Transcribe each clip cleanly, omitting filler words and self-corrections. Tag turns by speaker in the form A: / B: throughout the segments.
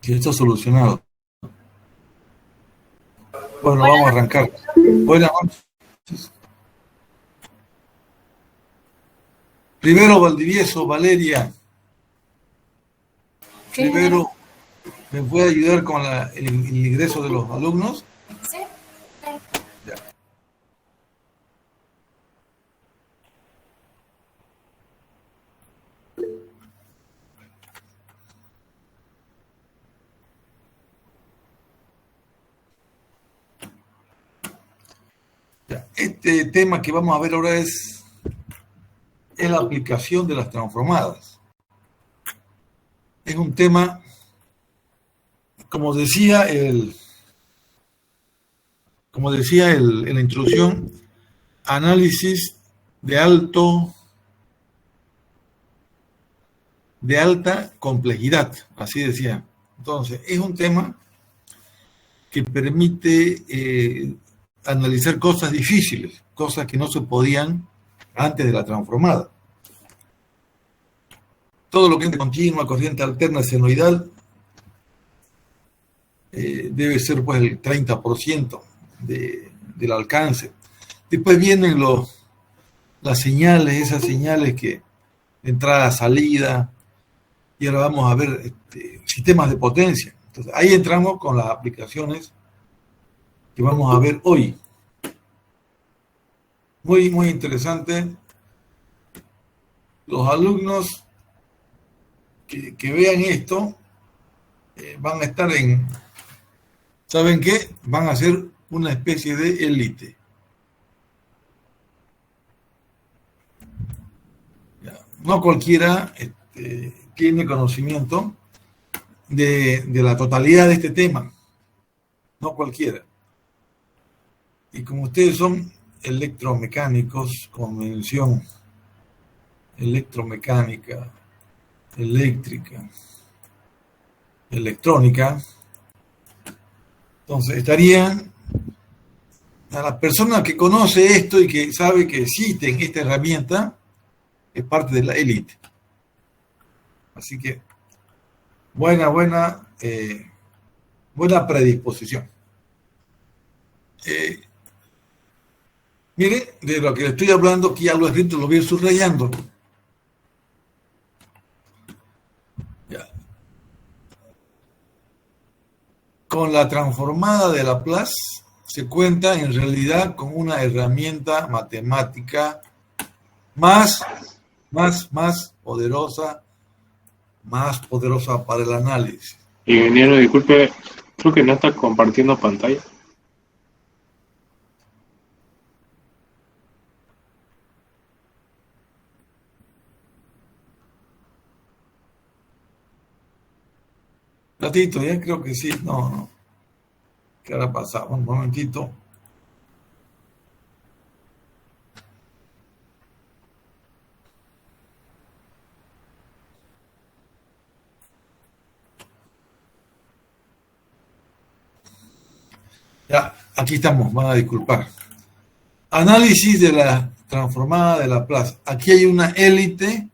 A: Sí, está solucionado. Bueno, vamos a arrancar. Buenas noches. Primero, Valdivieso, Valeria. Primero, ¿me puede ayudar con el ingreso de los alumnos?
B: Sí.
A: Ya. Ya. Este tema que vamos a ver ahora es la aplicación de las transformadas. Es un tema, como decía en la introducción, análisis de alta complejidad, así decía. Entonces, es un tema que permite analizar cosas difíciles, cosas que no se podían antes de la transformada. Todo lo que es continua, corriente alterna, senoidal, debe ser pues el 30% del alcance. Después vienen las señales, esas señales que entrada, salida, y ahora vamos a ver sistemas de potencia. Entonces, ahí entramos con las aplicaciones que vamos a ver hoy. Muy, muy interesante. Los alumnos que vean esto van a estar ¿saben qué? Van a ser una especie de élite. No cualquiera tiene conocimiento de la totalidad de este tema. No cualquiera. Y como ustedes son electromecánicos, con mención electromecánica, eléctrica, electrónica, entonces estarían a la persona que conoce esto y que sabe que existe esta herramienta, es parte de la élite. Así que buena predisposición. Mire, de lo que le estoy hablando, aquí ya lo he escrito, lo voy subrayando. Ya. Con la transformada de Laplace se cuenta en realidad con una herramienta matemática más poderosa para el análisis.
C: Ingeniero, disculpe, creo que no está compartiendo pantalla.
A: Ratito, ya creo que sí, no. ¿Qué habrá pasado? Un momentito. Ya, aquí estamos, van a disculpar. Análisis de la transformada de Laplace. Aquí hay una élite,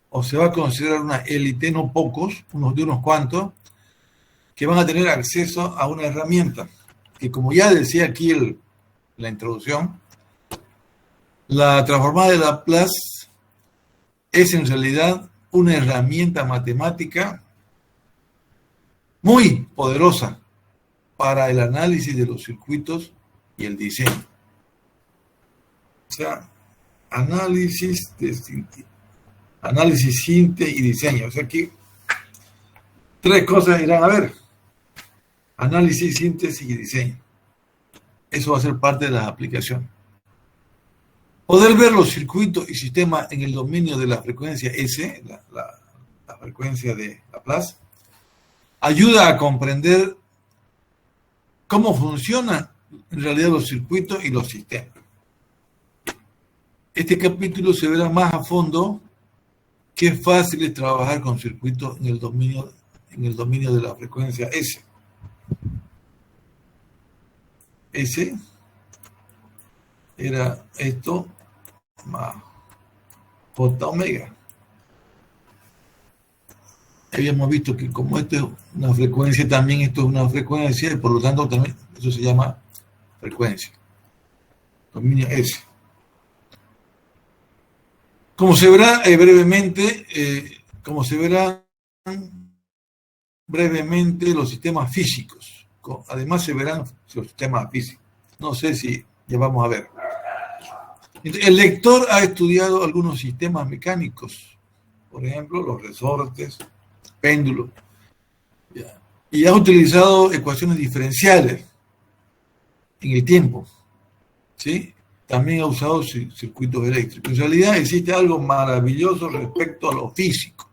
A: o se va a considerar una élite, no pocos, unos cuantos, que van a tener acceso a una herramienta, que como ya decía aquí la introducción, la transformada de Laplace es en realidad una herramienta matemática muy poderosa para el análisis de los circuitos y el diseño. O sea, análisis, síntesis y diseño. O sea, aquí tres cosas irán a ver. Análisis, síntesis y diseño. Eso va a ser parte de las aplicaciones. Poder ver los circuitos y sistemas en el dominio de la frecuencia S, la frecuencia de Laplace, ayuda a comprender cómo funcionan en realidad los circuitos y los sistemas. Este capítulo se verá más a fondo que es fácil trabajar con circuitos en el dominio de la frecuencia S. S era esto más J omega. habíamos visto que como esto es una frecuencia, también esto es una frecuencia, y por lo tanto también eso se llama frecuencia. Dominio S. Como se verá brevemente los sistemas físicos. Además se verán los sistemas físicos. No sé si ya vamos a ver. El lector ha estudiado algunos sistemas mecánicos, por ejemplo, los resortes, péndulos, y ha utilizado ecuaciones diferenciales en el tiempo, ¿sí? También ha usado circuitos eléctricos. En realidad existe algo maravilloso respecto a lo físico.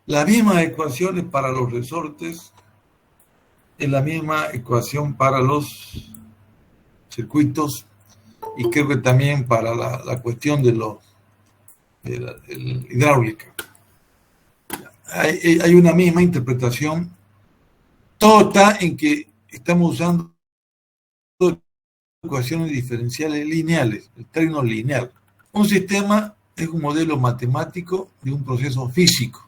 A: Las mismas ecuaciones para los resortes es la misma ecuación para los circuitos y creo que también para la cuestión de la hidráulica. Hay una misma interpretación. Todo está en que estamos usando ecuaciones diferenciales lineales, el término lineal. Un sistema es un modelo matemático de un proceso físico.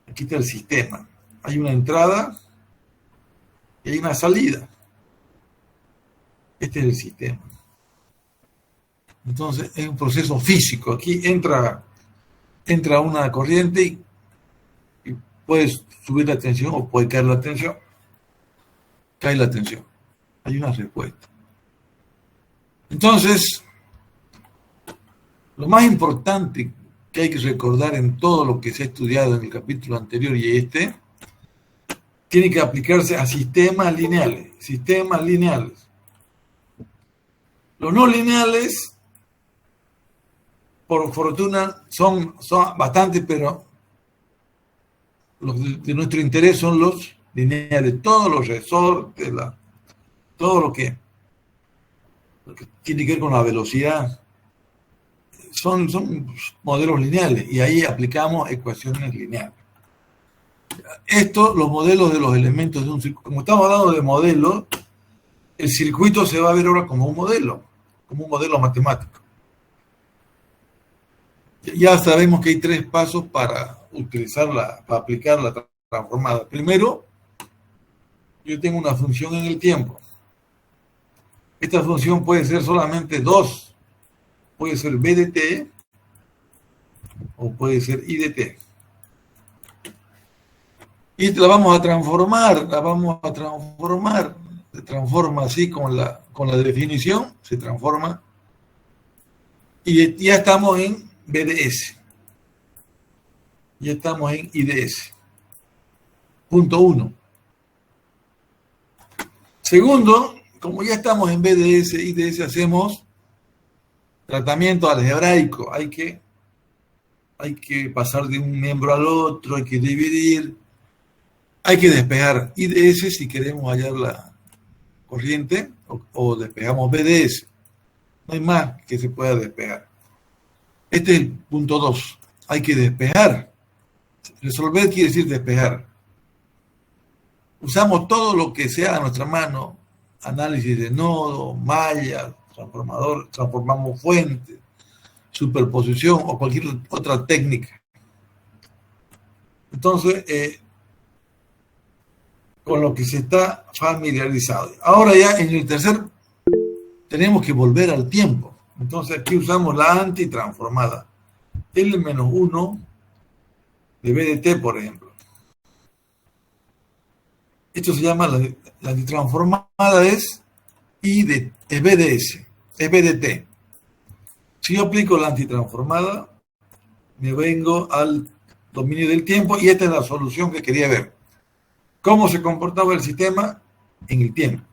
A: Aquí está el sistema. Hay una entrada y hay una salida. Este es el sistema. Entonces es un proceso físico. Aquí entra una corriente y puedes subir la tensión o puede caer la tensión. Cae la tensión. Hay una respuesta. Entonces, lo más importante que hay que recordar en todo lo que se ha estudiado en el capítulo anterior y este, tiene que aplicarse a sistemas lineales. Sistemas lineales. Los no lineales, por fortuna, son bastantes, pero los de nuestro interés son los lineales. Todos los resortes, todo lo que tiene que ver con la velocidad, son modelos lineales y ahí aplicamos ecuaciones lineales. Los modelos de los elementos de un circuito, como estamos hablando de modelos, el circuito se va a ver ahora como un modelo matemático. Ya sabemos que hay 3 pasos para aplicar la transformada. Primero, yo tengo una función en el tiempo. Esta función puede ser solamente 2. Puede ser b de t o puede ser i de t. Y la vamos a transformar. Se transforma así con la definición. Se transforma. Y ya estamos en BDS. Ya estamos en IDS. Punto 1. Segundo, como ya estamos en BDS, IDS, hacemos tratamiento algebraico. Hay que pasar de un miembro al otro, hay que dividir, hay que despejar IDS si queremos hallar la corriente o despejamos BDS. No hay más que se pueda despejar. Este es el punto 2. Hay que despejar. Resolver quiere decir despejar. Usamos todo lo que sea a nuestra mano. Análisis de nodo, malla, transformador, transformamos fuentes, superposición o cualquier otra técnica. Entonces, con lo que se está familiarizado. Ahora ya en el tercer tenemos que volver al tiempo. Entonces aquí usamos la antitransformada. L-1 de B de T, por ejemplo. Esto se llama la antitransformada es BDS, es B de T. Si yo aplico la antitransformada, me vengo al dominio del tiempo y esta es la solución que quería ver. ¿Cómo se comportaba el sistema en el tiempo?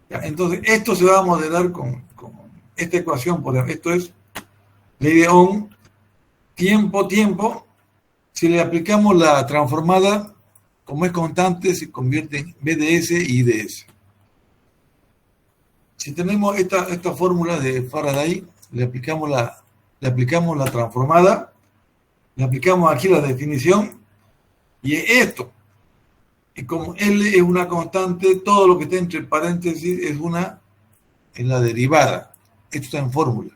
A: ¿Ya? Entonces, esto se va a modelar con esta ecuación, por ejemplo. Esto es ley de Ohm, tiempo. Si le aplicamos la transformada, como es constante, se convierte en BDS y IDS. Si tenemos esta fórmula de Faraday, le aplicamos la transformada, le aplicamos aquí la definición, y esto. Y como L es una constante, todo lo que está entre paréntesis es la derivada. Esto está en fórmula.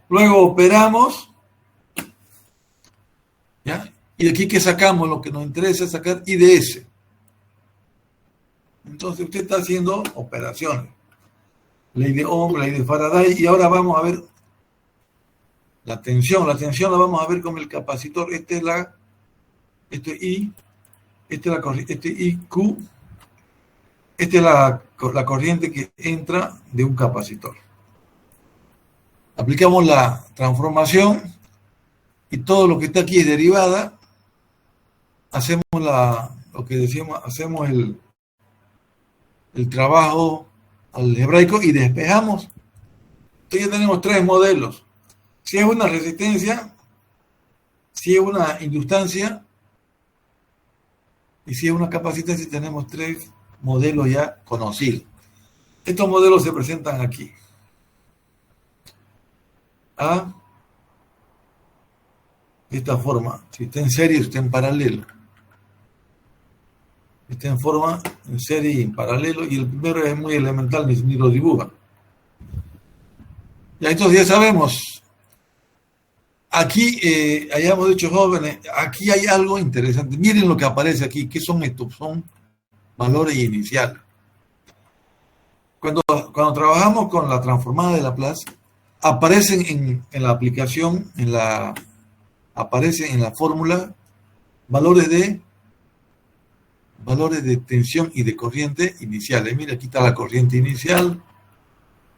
A: Luego operamos ¿Ya? Y de aquí que sacamos, lo que nos interesa es sacar I de S. Entonces usted está haciendo operaciones. Ley de Ohm, ley de Faraday, y ahora vamos a ver la tensión. La tensión la vamos a ver con el capacitor. Este es I, este IQ, esta es la corriente que entra de un capacitor. Aplicamos la transformación y todo lo que está aquí es derivada. Hacemos lo que decíamos, hacemos el trabajo algebraico y despejamos. Entonces ya tenemos tres modelos. Si es una resistencia, si es una inductancia y si es una capacitancia, tenemos tres modelos ya conocidos. Estos modelos se presentan aquí. A, de esta forma, si está en serie, si está en paralelo. Está en forma, en serie y en paralelo, y el primero es muy elemental, ni lo dibuja. Ya entonces ya sabemos, aquí hayamos dicho jóvenes, aquí hay algo interesante. Miren lo que aparece aquí. ¿Qué son estos? Son valores iniciales. Cuando trabajamos con la transformada de Laplace, aparecen en la aplicación, aparecen en la fórmula valores de tensión y de corriente iniciales. Mira, aquí está la corriente inicial,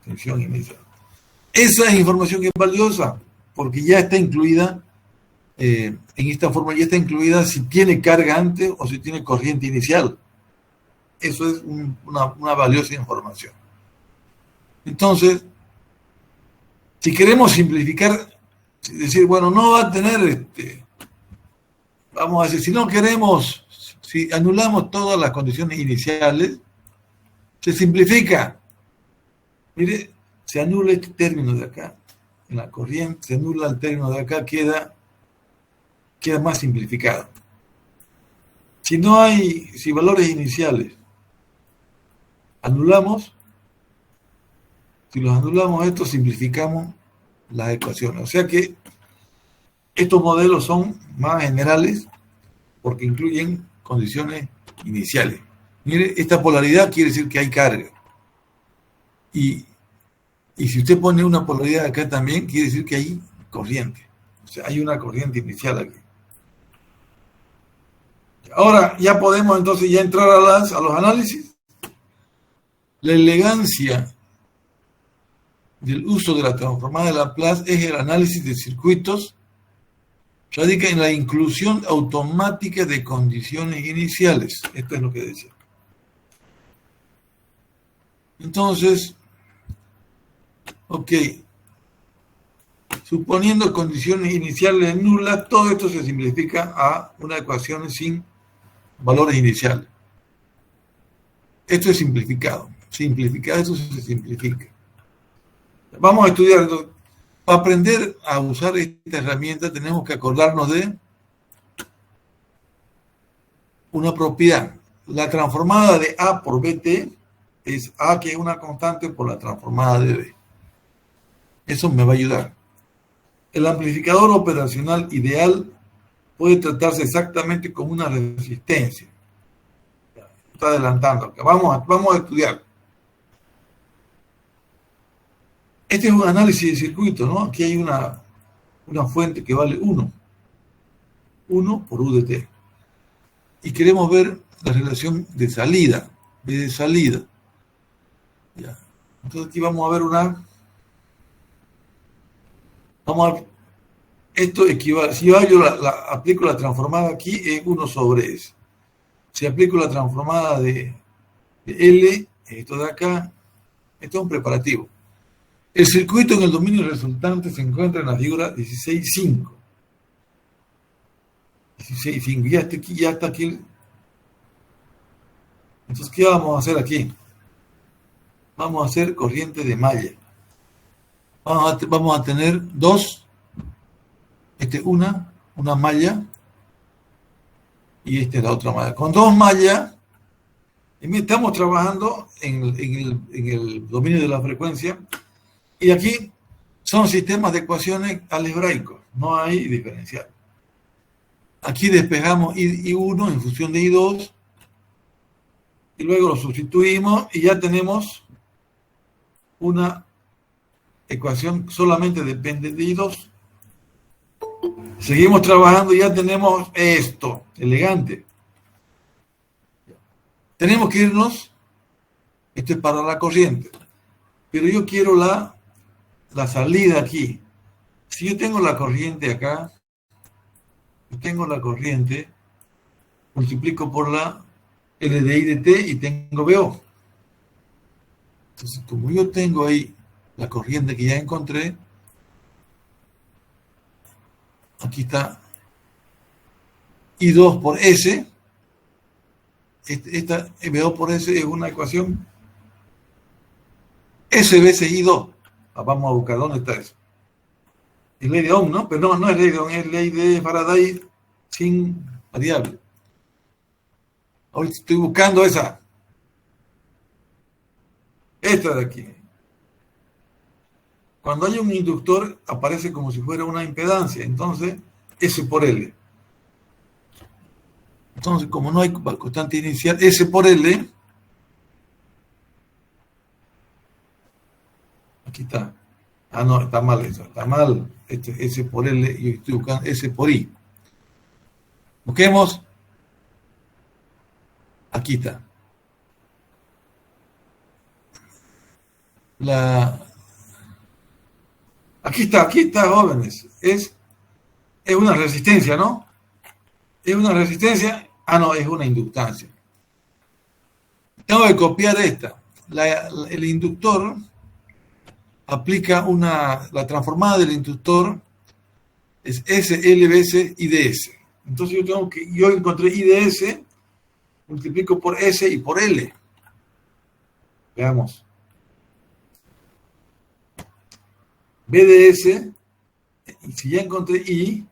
A: tensión inicial. Esa es información que es valiosa, porque ya está incluida, en esta fórmula ya está incluida si tiene carga antes o si tiene corriente inicial. Eso es una valiosa información. Entonces, si queremos simplificar, decir, bueno, no va a tener, vamos a decir, si no queremos, si anulamos todas las condiciones iniciales, se simplifica. Mire, se anula este término de acá, en la corriente, se anula el término de acá, queda más simplificado. Si valores iniciales anulamos, si los anulamos estos, simplificamos las ecuaciones. O sea que estos modelos son más generales porque incluyen condiciones iniciales. Mire, esta polaridad quiere decir que hay carga. Y si usted pone una polaridad acá también, quiere decir que hay corriente. O sea, hay una corriente inicial aquí. Ahora ya podemos entonces ya entrar a los análisis. La elegancia del uso de la transformada de Laplace es el análisis de circuitos, radica en la inclusión automática de condiciones iniciales. Esto es lo que decía. Entonces, ok, suponiendo condiciones iniciales nulas, todo esto se simplifica a una ecuación sin valores iniciales. Esto es simplificado. Esto se simplifica. Vamos a estudiar. Para aprender a usar esta herramienta tenemos que acordarnos de una propiedad. La transformada de A por BT es A, que es una constante, por la transformada de B. Eso me va a ayudar. El amplificador operacional ideal puede tratarse exactamente como una resistencia. Está adelantando. Vamos a estudiar. Este es un análisis de circuito, ¿no? Aquí hay una fuente que vale 1. 1 por U de T. Y queremos ver la relación de salida. B de salida. Ya. Entonces aquí vamos a ver esto equivale. Si yo aplico la transformada aquí, es 1 sobre S. Si aplico la transformada de L, esto de acá, esto es un preparativo. El circuito en el dominio resultante se encuentra en la figura 16.5. 16.5. Ya está aquí. Entonces, ¿qué vamos a hacer aquí? Vamos a hacer corriente de malla. Vamos a tener dos. Una malla. Y esta es la otra malla. Con dos mallas, estamos trabajando en el dominio de la frecuencia. Y aquí son sistemas de ecuaciones algebraicos, no hay diferencial. Aquí despejamos I1 en función de I2 y luego lo sustituimos y ya tenemos una ecuación que solamente depende de I2. Seguimos trabajando y ya tenemos esto, elegante. Tenemos que irnos, esto es para la corriente, pero yo quiero la salida aquí. Si yo tengo la corriente acá, tengo la corriente, multiplico por la L de I de T y tengo BO. Entonces, como yo tengo ahí la corriente que ya encontré, aquí está I2 por S. Esta BO por S es una ecuación S veces I2. Vamos a buscar dónde está eso. Es ley de Ohm, ¿no? Pero no es ley de Ohm, es ley de Faraday sin variable. Ahorita estoy buscando esa. Esta de aquí. Cuando hay un inductor, aparece como si fuera una impedancia. Entonces, S por L. Entonces, como no hay constante inicial, S por L. Aquí está. Ah, no, está mal eso. Está mal. S por L. Yo estoy buscando S por I. Busquemos. Aquí está. Aquí está, jóvenes. Es una resistencia, ¿no? Es una resistencia. Ah, no, es una inductancia. Tengo que copiar esta. El inductor aplica la transformada del inductor es SL veces IDS. Entonces yo encontré IDS, multiplico por S y por L. Veamos. BDS, y si ya encontré I,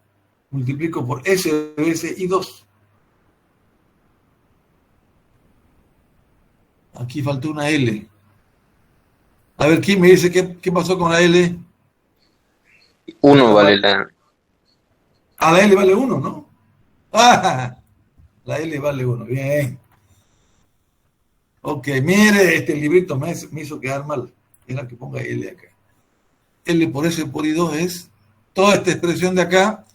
A: multiplico por S veces I2. Aquí faltó una L. A ver, ¿quién me dice qué pasó con la L?
B: 1 vale la...
A: Ah, la L vale 1, ¿no? Ah, la L vale 1, bien. Ok, mire, este librito me hizo quedar mal. Era que ponga L acá. L por S por I2 es toda esta expresión de acá.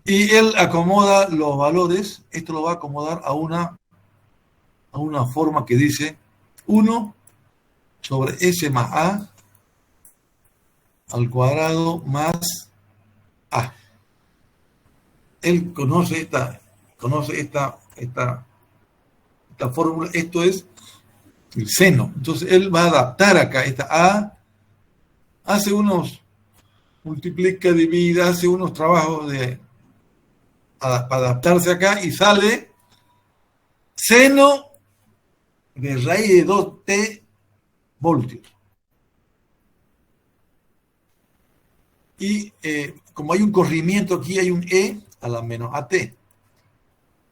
A: Y él acomoda los valores. Esto lo va a acomodar a una forma que dice 1 sobre S más A al cuadrado más A. Él conoce esta fórmula. Esto es el seno. Entonces él va a adaptar acá esta A, multiplica, divide, hace unos trabajos para adaptarse acá y sale seno de raíz de 2t voltios. Y como hay un corrimiento aquí, hay un E a la menos AT.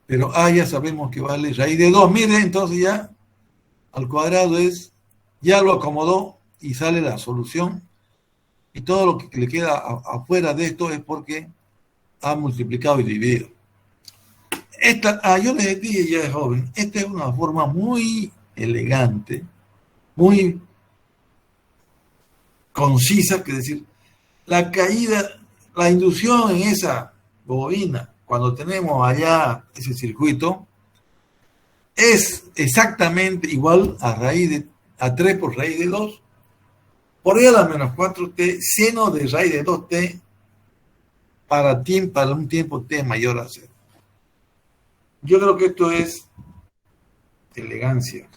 A: Pero A ya sabemos que vale raíz de 2. Mire, entonces ya al cuadrado ya lo acomodó y sale la solución. Y todo lo que le queda afuera de esto es porque ha multiplicado y dividido. Yo les dije ya de joven, esta es una forma muy elegante, muy concisa, que decir, la caída, la inducción en esa bobina, cuando tenemos allá ese circuito, es exactamente igual a 3 por raíz de 2, por E a la menos 4t, seno de raíz de 2t, para un tiempo t mayor a 0. Yo creo que esto es elegancia.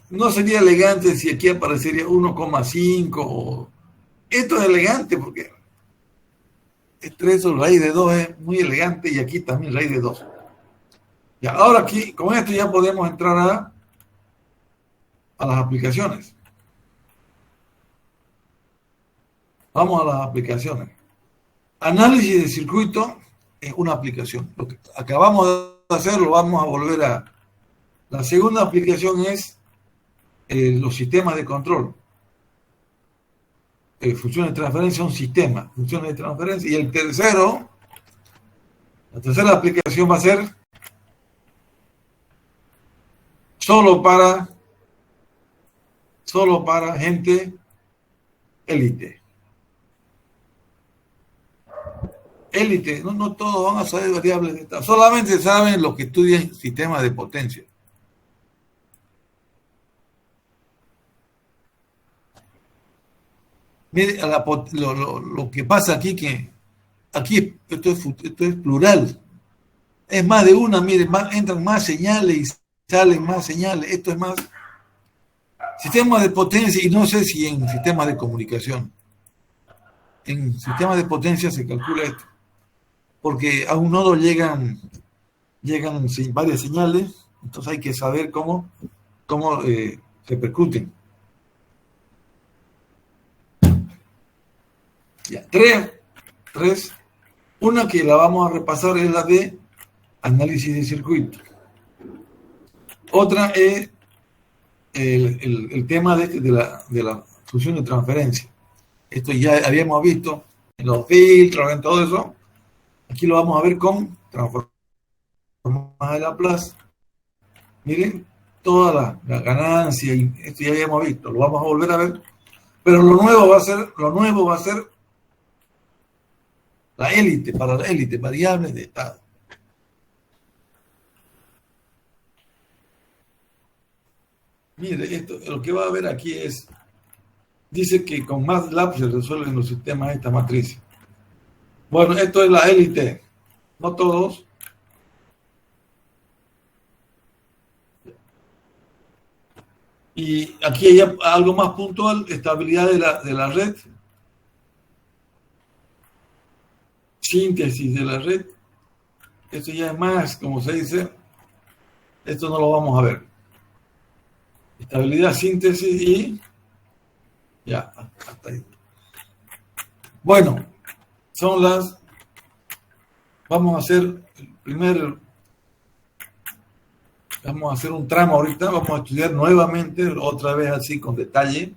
A: No sería elegante si aquí aparecería 1,5. Esto es elegante porque 3 sobre raíz de 2 es muy elegante y aquí también raíz de 2. Y ahora aquí, con esto ya podemos entrar a las aplicaciones. Vamos a las aplicaciones. Análisis de circuito es una aplicación. Lo que acabamos de hacer lo vamos a volver a... La segunda aplicación es los sistemas de control. Funciones de transferencia son sistemas, funciones de transferencia. Y el tercero La tercera aplicación va a ser solo para gente élite. Élite, no todos van a saber variables de estado, solamente saben los que estudian sistemas de potencia. Mire, lo que pasa aquí, aquí esto es plural. Es más de una, mire, entran más señales y salen más señales. Esto es más sistemas de potencia, y no sé si en sistemas de comunicación. En sistemas de potencia se calcula esto, porque a un nodo llegan varias señales, entonces hay que saber cómo repercuten. Ya, tres. Una que la vamos a repasar es la de análisis de circuito. Otra es el tema de la función de transferencia. Esto ya habíamos visto en los filtros, en todo eso. Aquí lo vamos a ver con transformada de Laplace. Miren, toda la ganancia, y esto ya habíamos visto, lo vamos a volver a ver. Pero lo nuevo va a ser la élite, para la élite, variables de estado. Mire, esto, lo que va a ver aquí dice que con MATLAB se resuelven los sistemas de esta matriz. Bueno, esto es la élite, no todos. Y aquí hay algo más puntual, estabilidad de la red, síntesis de la red. Esto ya es más, como se dice, esto no lo vamos a ver. Estabilidad, síntesis y ya, hasta ahí. Bueno, vamos a hacer vamos a hacer un tramo ahorita, vamos a estudiar nuevamente, otra vez así con detalle,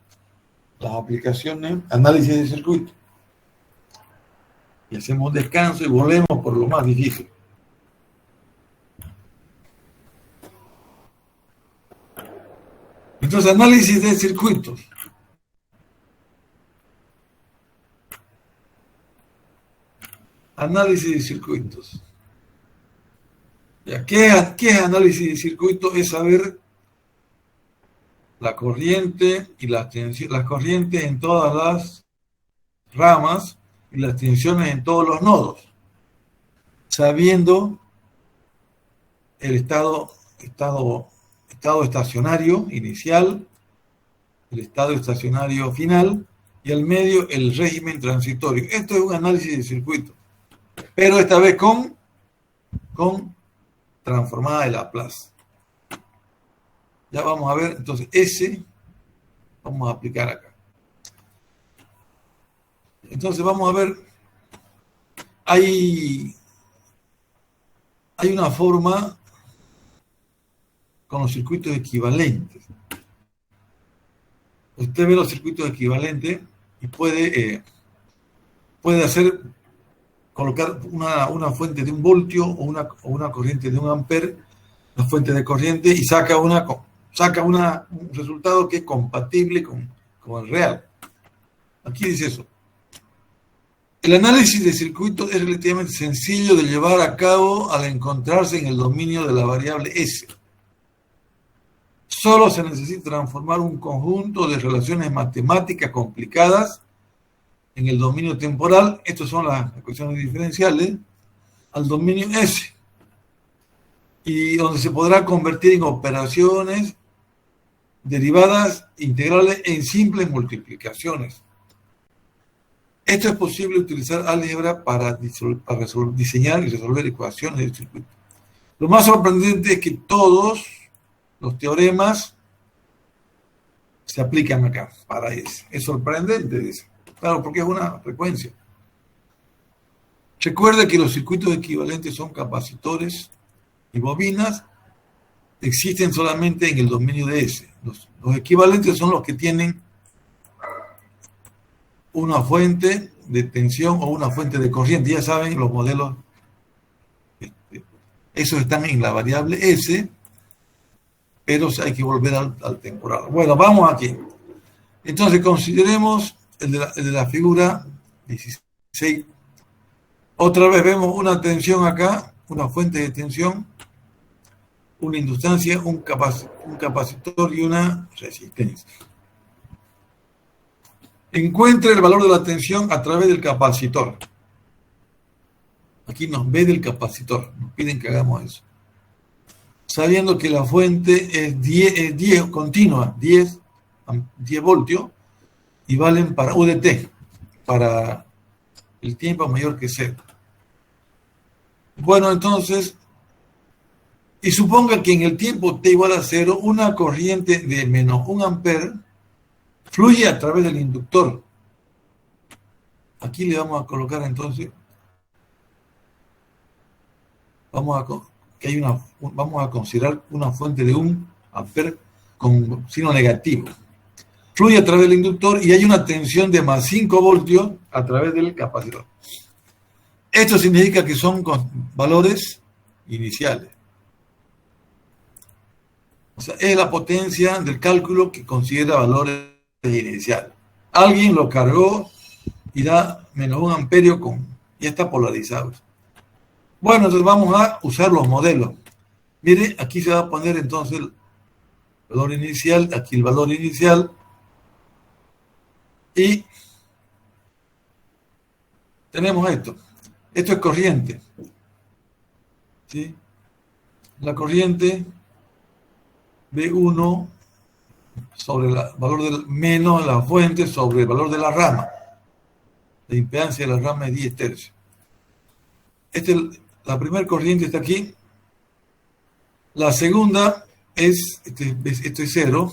A: las aplicaciones, análisis de circuito. Y hacemos un descanso y volvemos por lo más difícil. Entonces, análisis de circuitos. Análisis de circuitos. ¿Qué es análisis de circuitos? Es saber la corriente y las corrientes en todas las ramas y las tensiones en todos los nodos, sabiendo el estado estacionario inicial, el estado estacionario final y al medio el régimen transitorio. Esto es un análisis de circuito, pero esta vez con transformada de Laplace. Ya vamos a ver, entonces vamos a aplicar acá. Entonces vamos a ver, hay una forma con los circuitos equivalentes. Usted ve los circuitos equivalentes y puede colocar una fuente de 1 voltio o una corriente de 1 amper, la fuente de corriente, y saca un resultado que es compatible con el real. Aquí dice eso. El análisis de circuitos es relativamente sencillo de llevar a cabo al encontrarse en el dominio de la variable S. Solo se necesita transformar un conjunto de relaciones matemáticas complicadas en el dominio temporal, estas son las ecuaciones diferenciales, al dominio S, y donde se podrá convertir en operaciones derivadas integrales en simples multiplicaciones. Esto es posible utilizar álgebra para diseñar y resolver ecuaciones del circuito. Lo más sorprendente es que todos los teoremas se aplican acá para S. Es sorprendente, dice. Claro, porque es una frecuencia. Recuerda que los circuitos equivalentes son capacitores y bobinas, existen solamente en el dominio de S. Los equivalentes son los que tienen una fuente de tensión o una fuente de corriente. Ya saben, los modelos Esos están en la variable S, pero hay que volver al temporal. Bueno, vamos aquí. Entonces, consideremos el de la figura 16. Otra vez vemos una tensión acá, una fuente de tensión, una inductancia, un capacitor y una resistencia. Encuentre el valor de la tensión a través del capacitor. Aquí nos ve del capacitor, nos piden que hagamos eso. Sabiendo que la fuente es 10 continua, 10 voltios, y valen para UDT, para el tiempo mayor que 0. Bueno, entonces, y suponga que en el tiempo t igual a 0, una corriente de menos 1 amper fluye a través del inductor. Aquí le vamos a colocar entonces, vamos a considerar una fuente de 1 amper con signo negativo. Fluye a través del inductor y hay una tensión de más 5 voltios a través del capacitor. Esto significa que son valores iniciales. O sea, es la potencia del cálculo que considera valores iniciales. Alguien lo cargó y da menos 1 amperio y está polarizado. Bueno, entonces vamos a usar los modelos. Mire, aquí se va a poner entonces el valor inicial, aquí el valor inicial. Y tenemos esto. Esto es corriente. ¿Sí? La corriente V1 sobre el valor del menos la fuente sobre el valor de la rama. La impedancia de la rama es 10 tercios. La primera corriente está aquí. La segunda es, esto es 0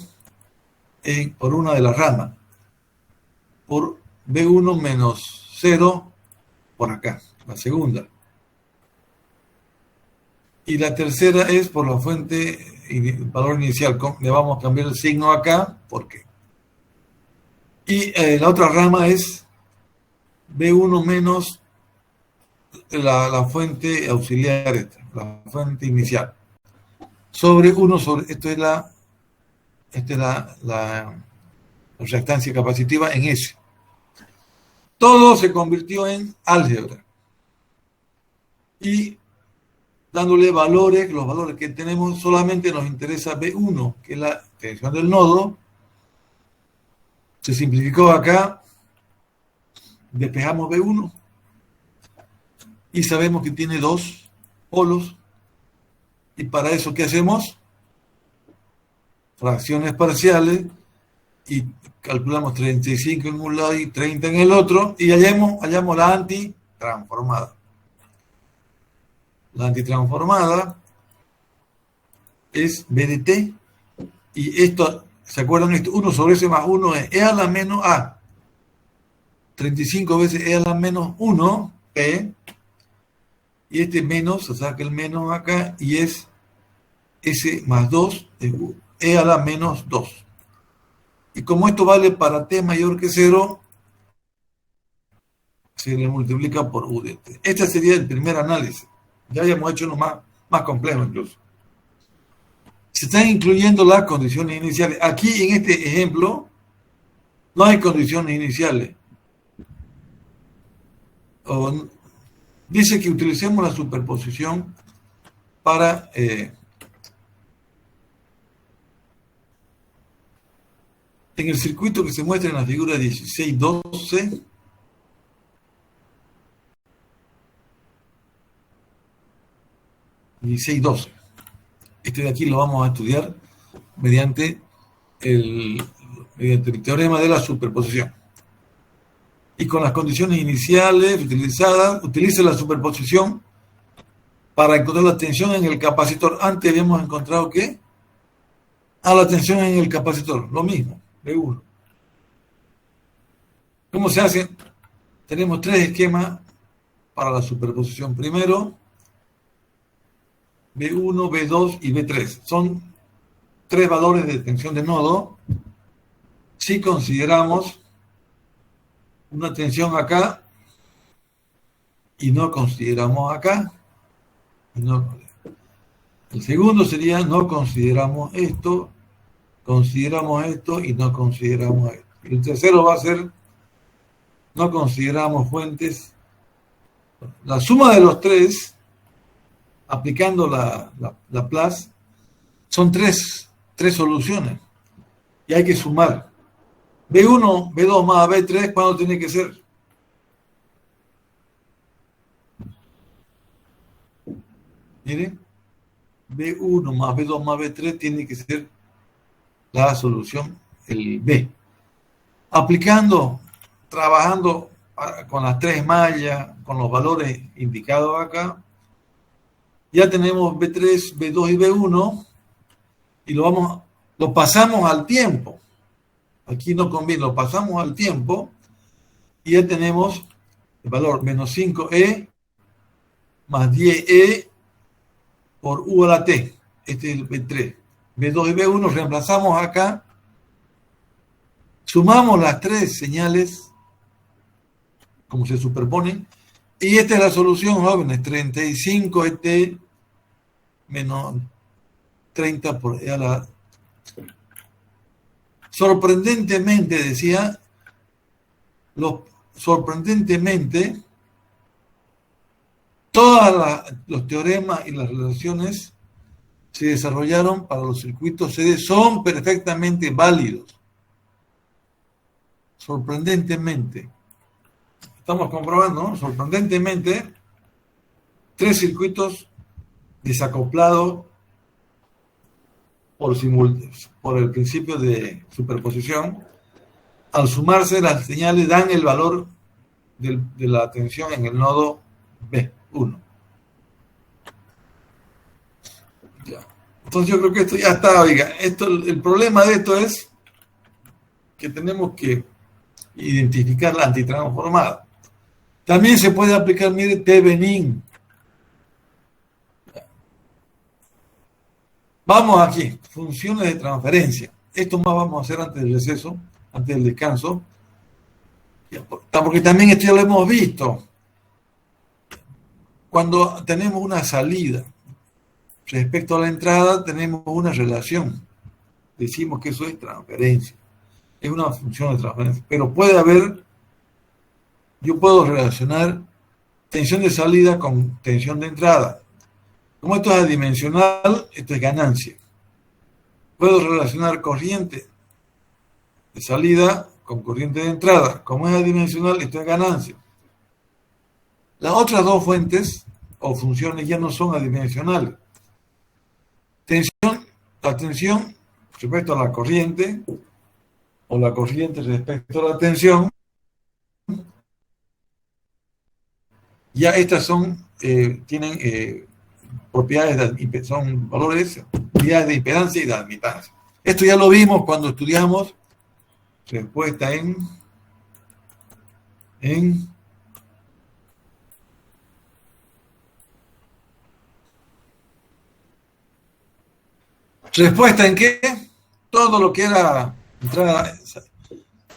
A: por una de las ramas. Por V1 menos 0 por acá, la segunda. Y la tercera es por la fuente y valor inicial. Le vamos a cambiar el signo acá, ¿por qué? Y la otra rama es V1 menos la fuente auxiliar, la fuente inicial. Sobre 1 sobre, esto es la reactancia capacitiva en S. Todo se convirtió en álgebra. Y dándole valores, los valores que tenemos, solamente nos interesa B1, que es la tensión del nodo. Se simplificó acá, despejamos B1 y sabemos que tiene 2 polos. Y para eso, ¿qué hacemos? Fracciones parciales y calculamos 35 en un lado y 30 en el otro y hallamos la antitransformada. La antitransformada es B de T y esto, ¿se acuerdan? Esto 1 sobre S más 1 es E a la menos A. 35 veces E a la menos 1, P, y este menos, se saca el menos acá y es S más 2, E a la menos 2. Y como esto vale para T mayor que 0, se le multiplica por U de T. Este sería el primer análisis. Ya habíamos hecho uno más complejo incluso. Se están incluyendo las condiciones iniciales. Aquí en este ejemplo no hay condiciones iniciales. Dice que utilicemos la superposición para en el circuito que se muestra en la figura 1612. Este de aquí lo vamos a estudiar mediante el teorema de la superposición. Y con las condiciones iniciales utilizadas, utilice la superposición para encontrar la tensión en el capacitor. Antes habíamos encontrado ¿qué? La tensión en el capacitor, lo mismo, B1. ¿Cómo se hace? Tenemos 3 esquemas para la superposición. Primero, B1, B2 y B3. Son 3 valores de tensión de nodo. Si consideramos una tensión acá y no consideramos acá, El segundo sería no consideramos esto y no consideramos esto. Y el tercero va a ser no consideramos fuentes. La suma de los tres, aplicando la plus, son tres soluciones. Y hay que sumar. B1, B2 más B3, ¿cuándo tiene que ser? Miren, B1 más B2 más B3 tiene que ser la solución, el B. Aplicando, trabajando con las tres mallas, con los valores indicados acá, ya tenemos B3, B2 y B1 y lo pasamos al tiempo. Aquí no conviene, lo pasamos al tiempo y ya tenemos el valor menos 5E más 10E por U a la T. Este es el B3. B2 y B1 reemplazamos acá, sumamos las tres señales como se superponen y esta es la solución, jóvenes. 35ET menos 30 por E a la... Sorprendentemente, decía, sorprendentemente, todos los teoremas y las relaciones se desarrollaron para los circuitos CD, son perfectamente válidos. Sorprendentemente. Estamos comprobando, ¿no? Sorprendentemente, tres circuitos desacoplados por el principio de superposición, al sumarse las señales dan el valor de la tensión en el nodo B1. Ya. Entonces yo creo que esto ya está, oiga, el problema de esto es que tenemos que identificar la antitransformada. También se puede aplicar, mire, Thevenin. Vamos aquí, funciones de transferencia. Esto más vamos a hacer antes del receso, antes del descanso, porque también esto ya lo hemos visto. Cuando tenemos una salida respecto a la entrada, tenemos una relación. Decimos que eso es transferencia. Es una función de transferencia. Pero puede haber, yo puedo relacionar tensión de salida con tensión de entrada. Como esto es adimensional, esto es ganancia. Puedo relacionar corriente de salida con corriente de entrada. Como es adimensional, esto es ganancia. Las otras dos fuentes o funciones ya no son adimensionales. La tensión respecto a la corriente o la corriente respecto a la tensión, ya estas son, tienen propiedades, son valores, propiedades de impedancia y de admitancia. Esto ya lo vimos cuando estudiamos respuesta en ¿respuesta en qué? Todo lo que era entrada,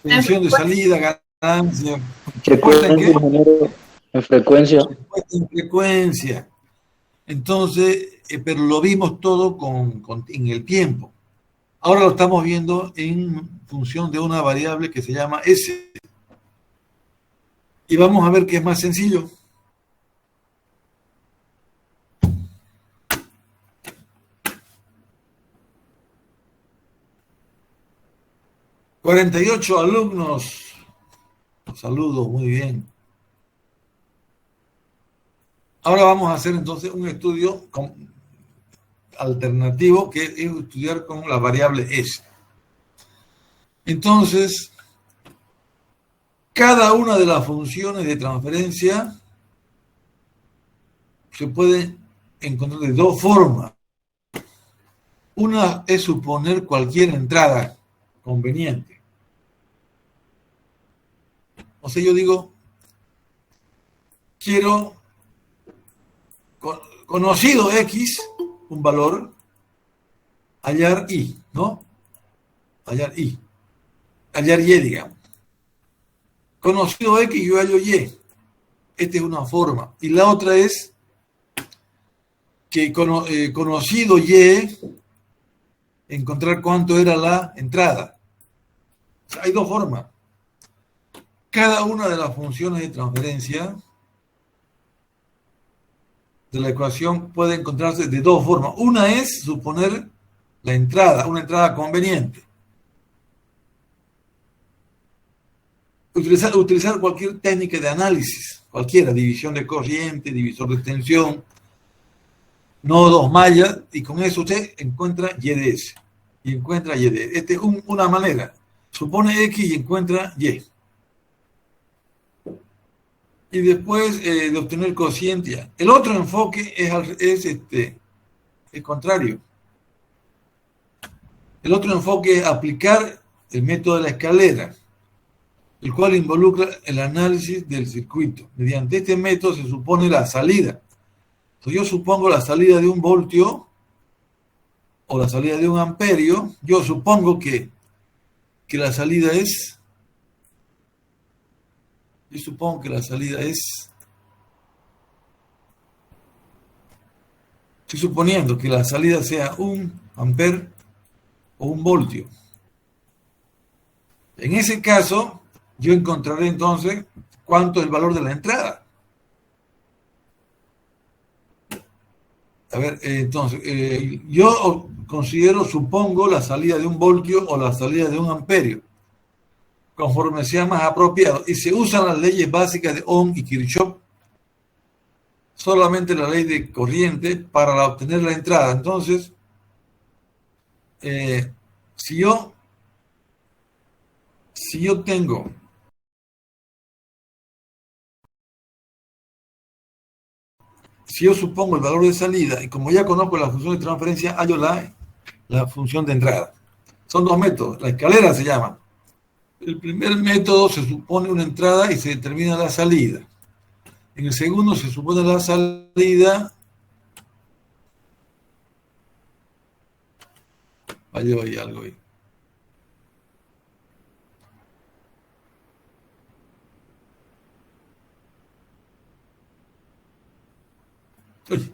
A: tensión de salida, ganancia. ¿Respuesta en qué?
B: En frecuencia.
A: Respuesta en frecuencia. Entonces, pero lo vimos todo en el tiempo. Ahora lo estamos viendo en función de una variable que se llama S. Y vamos a ver qué es más sencillo. ...48 alumnos... Saludos, muy bien. Ahora vamos a hacer entonces un estudio alternativo, que es estudiar con la variable S. Entonces, cada una de las funciones de transferencia se puede encontrar de dos formas. Una es suponer cualquier entrada conveniente. O sea, yo digo, quiero, conocido X, un valor, hallar Y, ¿no? Hallar Y, digamos. Conocido X, yo hallo Y. Esta es una forma. Y la otra es, que conocido Y, encontrar cuánto era la entrada. O sea, hay dos formas. Cada una de las funciones de transferencia de la ecuación puede encontrarse de dos formas. Una es suponer la entrada, una entrada conveniente. Utilizar cualquier técnica de análisis, cualquiera, división de corriente, divisor de tensión, nodos, mallas, y con eso usted encuentra Y de S. Y encuentra Y de S. Esta es una manera. Supone X y encuentra Y. Y después de obtener cociente. El otro enfoque es contrario. El otro enfoque es aplicar el método de la escalera, el cual involucra el análisis del circuito. Mediante este método se supone la salida. Entonces yo supongo la salida de 1 voltio o la salida de 1 amperio. Yo supongo que la salida es... Yo supongo que la salida es... Estoy suponiendo que la salida sea 1 amper o 1 voltio. En ese caso, yo encontraré entonces cuánto es el valor de la entrada. A ver, entonces, yo supongo la salida de 1 voltio o la salida de 1 amperio, conforme sea más apropiado. Y se usan las leyes básicas de Ohm y Kirchhoff, solamente la ley de corriente para obtener la entrada. Entonces, si yo supongo el valor de salida, y como ya conozco la función de transferencia, hallo la función de entrada. Son dos métodos. La escalera se llama. El primer método se supone una entrada y se determina la salida. En el segundo se supone la salida. Falló ahí algo ahí. Uy.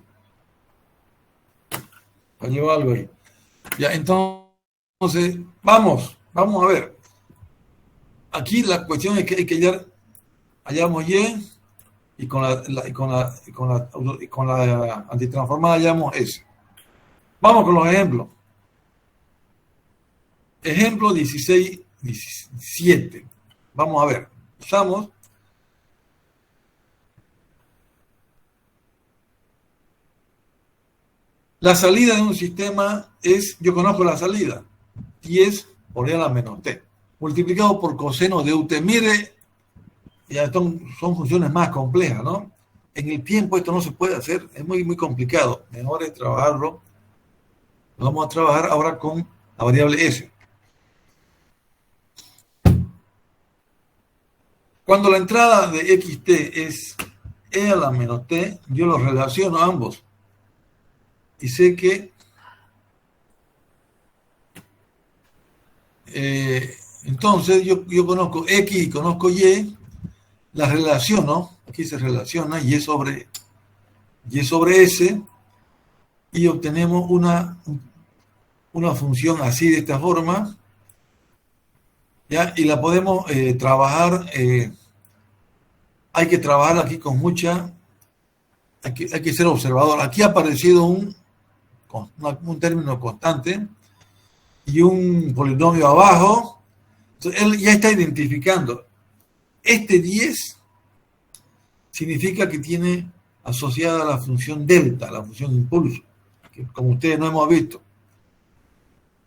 A: Falló algo ahí. Ya, entonces, vamos a ver. Aquí la cuestión es que hay que hallamos Y con la antitransformada hallamos S. Vamos con los ejemplos. Ejemplo 16, 17. Vamos a ver. Usamos la salida de un sistema es, yo conozco la salida, 10 por E a la menos T, multiplicado por coseno de UT. Mire, ya son funciones más complejas, ¿no? En el tiempo esto no se puede hacer, es muy, muy complicado. Mejor es trabajarlo. Vamos a trabajar ahora con la variable S. Cuando la entrada de xt es E a la menos T, yo los relaciono a ambos. Y sé que entonces yo conozco X y conozco Y, las relaciono, aquí se relaciona Y sobre S, y obtenemos una función así de esta forma, ¿ya? Y la podemos trabajar, hay que trabajar aquí con mucha, hay que ser observador. Aquí ha aparecido un término constante y un polinomio abajo. Entonces, él ya está identificando. Este 10 significa que tiene asociada la función delta, la función impulso, que como ustedes no hemos visto,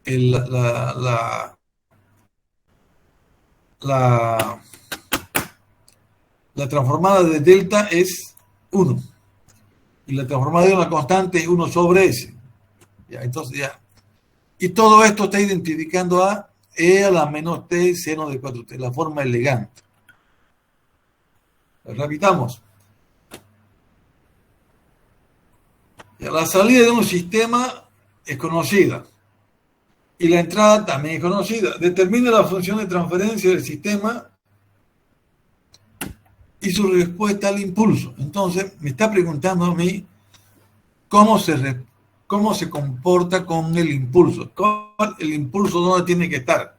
A: la transformada de delta es 1 y la transformada de una constante es 1 sobre S. Ya, entonces ya. Y todo esto está identificando a E a la menos T seno de 4T, la forma elegante. Repitamos. Ya, la salida de un sistema es conocida y la entrada también es conocida. Determina la función de transferencia del sistema y su respuesta al impulso. Entonces, me está preguntando a mí cómo se comporta con el impulso. El impulso dónde tiene que estar.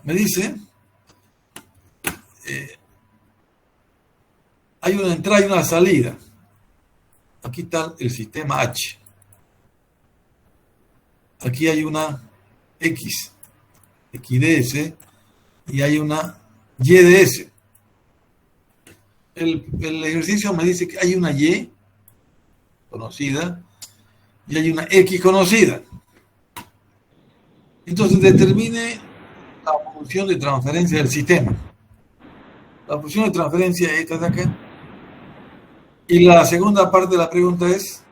A: Me dice, hay una entrada y una salida. Aquí está el sistema H. Aquí hay una X, XDS, y hay una YDS. El ejercicio me dice que hay una Y conocida y hay una X conocida. Entonces determine la función de transferencia del sistema. La función de transferencia es esta de acá. Y la segunda parte de la pregunta es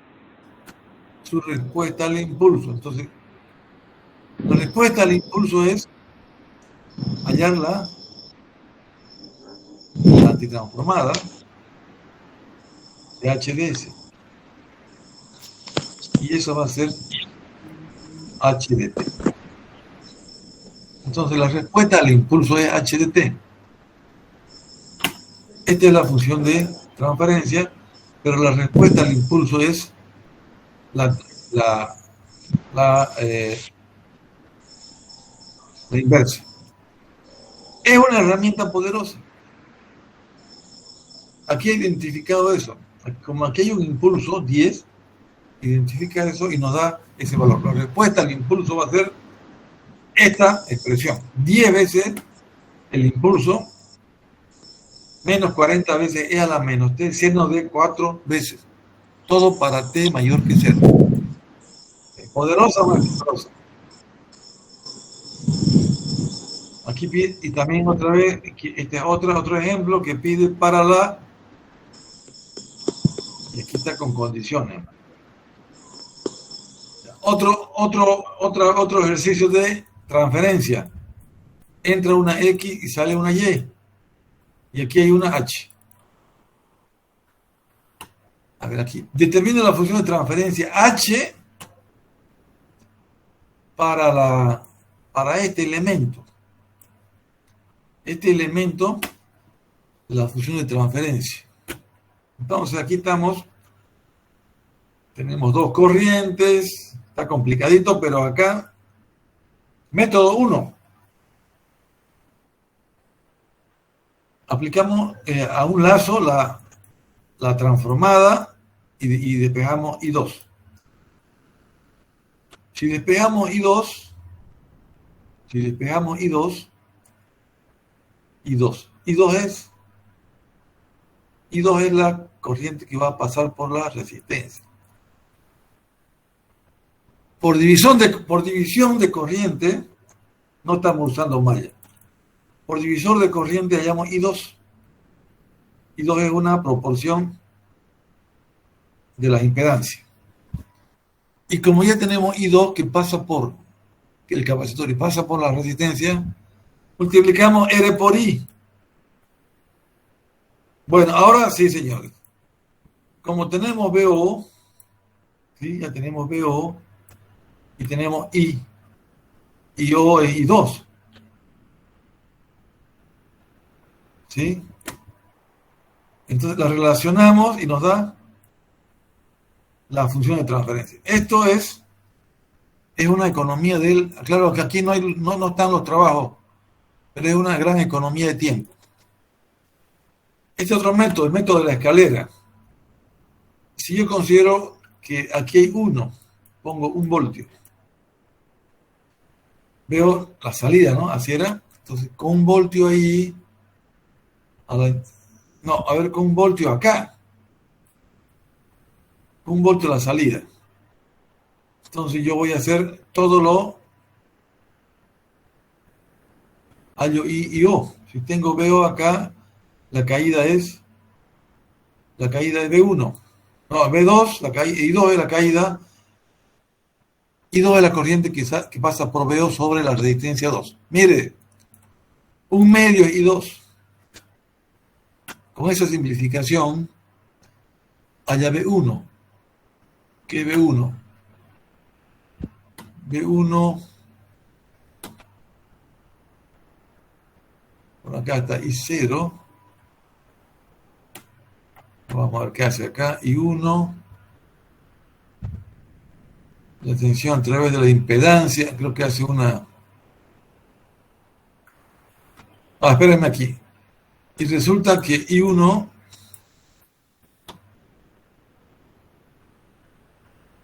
A: su respuesta al impulso. Entonces, la respuesta al impulso es hallar la antitransformada de HDS. Y eso va a ser HDT. Entonces, la respuesta al impulso es HDT. Esta es la función de transferencia, pero la respuesta al impulso es la inversa. Es una herramienta poderosa. Aquí he identificado eso. Como aquí hay un impulso 10, identifica eso y nos da ese valor. La respuesta al impulso va a ser esta expresión. 10 veces el impulso menos 40 veces e a la menos t seno de 4 veces. Todo para t mayor que 0. ¿Es poderosa o no es poderosa? Aquí pide, y también otra vez, este es otro ejemplo que pide para la, y aquí está con condiciones. Otro ejercicio de transferencia. Entra una X y sale una Y. Y aquí hay una H. A ver aquí. Determina la función de transferencia H para este elemento. Este elemento de la función de transferencia. Entonces aquí tenemos dos corrientes, está complicadito, pero acá, método 1. Aplicamos a un lazo la transformada y despejamos I2. Si despejamos I2, I2 es la corriente que va a pasar por la resistencia. Por división de corriente, no estamos usando malla. Por divisor de corriente hallamos I2. I2 es una proporción de la impedancia. Y como ya tenemos I2 que pasa por el capacitor y pasa por la resistencia, multiplicamos R por I. Bueno, ahora sí, señores. Como tenemos VO, ¿sí? Ya tenemos VO y tenemos I. Y O es I2. ¿Sí? Entonces la relacionamos y nos da la función de transferencia. Esto es una economía del... Claro que aquí no están los trabajos, pero es una gran economía de tiempo. Este otro método, el método de la escalera. Si yo considero que aquí hay 1, pongo 1 voltio. Veo la salida, ¿no? Así era. Entonces, con 1 voltio ahí... con 1 voltio acá. Con 1 voltio la salida. Entonces yo voy a hacer todo lo hallo I y O. Si tengo VO acá, la caída es V1. No, V2, I2 es la caída. I2 es la corriente que pasa por VO sobre la resistencia 2. Mire, 1 medio I2. Con esa simplificación, haya V1. ¿Qué es V1? V1, Bueno, acá está I0. Vamos a ver qué hace acá. I1. La tensión a través de la impedancia. Creo que hace una... espérenme aquí. Y resulta que I1,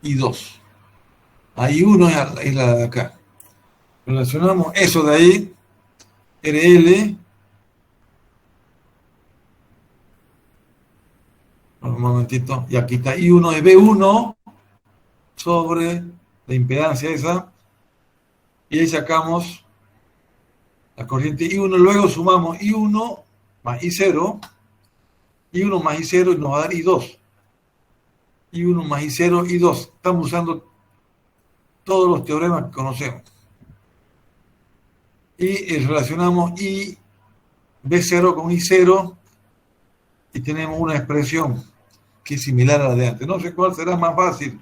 A: I2. Ahí I1 es la de acá. Relacionamos eso de ahí, RL, un momentito, y aquí está I1 es B1 sobre la impedancia esa, y ahí sacamos la corriente I1, luego sumamos I1 más I0, I1 más I0 y nos va a dar I2. I1 más I0, I2. Estamos usando todos los teoremas que conocemos. Y relacionamos I B0 con I0 y tenemos una expresión que es similar a la de antes. No sé cuál será más fácil,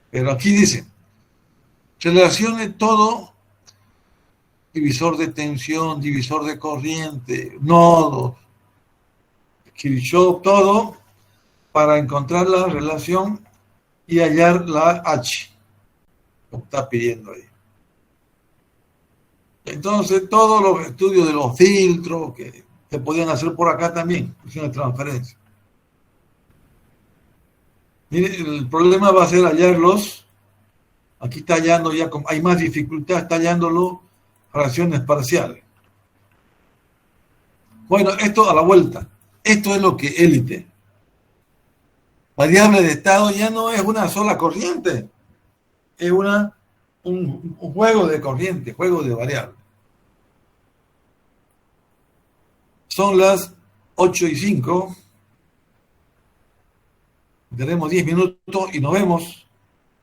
A: pero aquí dice, relacione todo, divisor de tensión, divisor de corriente, nodos, Kirchhoff, todo, para encontrar la relación y hallar la H, lo que está pidiendo ahí. Entonces, todos los estudios de los filtros que se podían hacer por acá también, función de transferencia. Mire, el problema va a ser hallarlos. Aquí está hallando ya, hay más dificultad, está hallándolo fracciones parciales. Bueno, esto a la vuelta. Esto es lo que élite. Variable de estado ya no es una sola corriente, es un juego de corriente, juego de variables. Son las 8:05. Tenemos 10 minutos y nos vemos.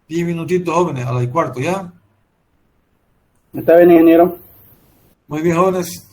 A: 10 minutitos, jóvenes, a las 1:15, ¿ya?
B: Está bien, ingeniero.
A: Muy bien, jóvenes.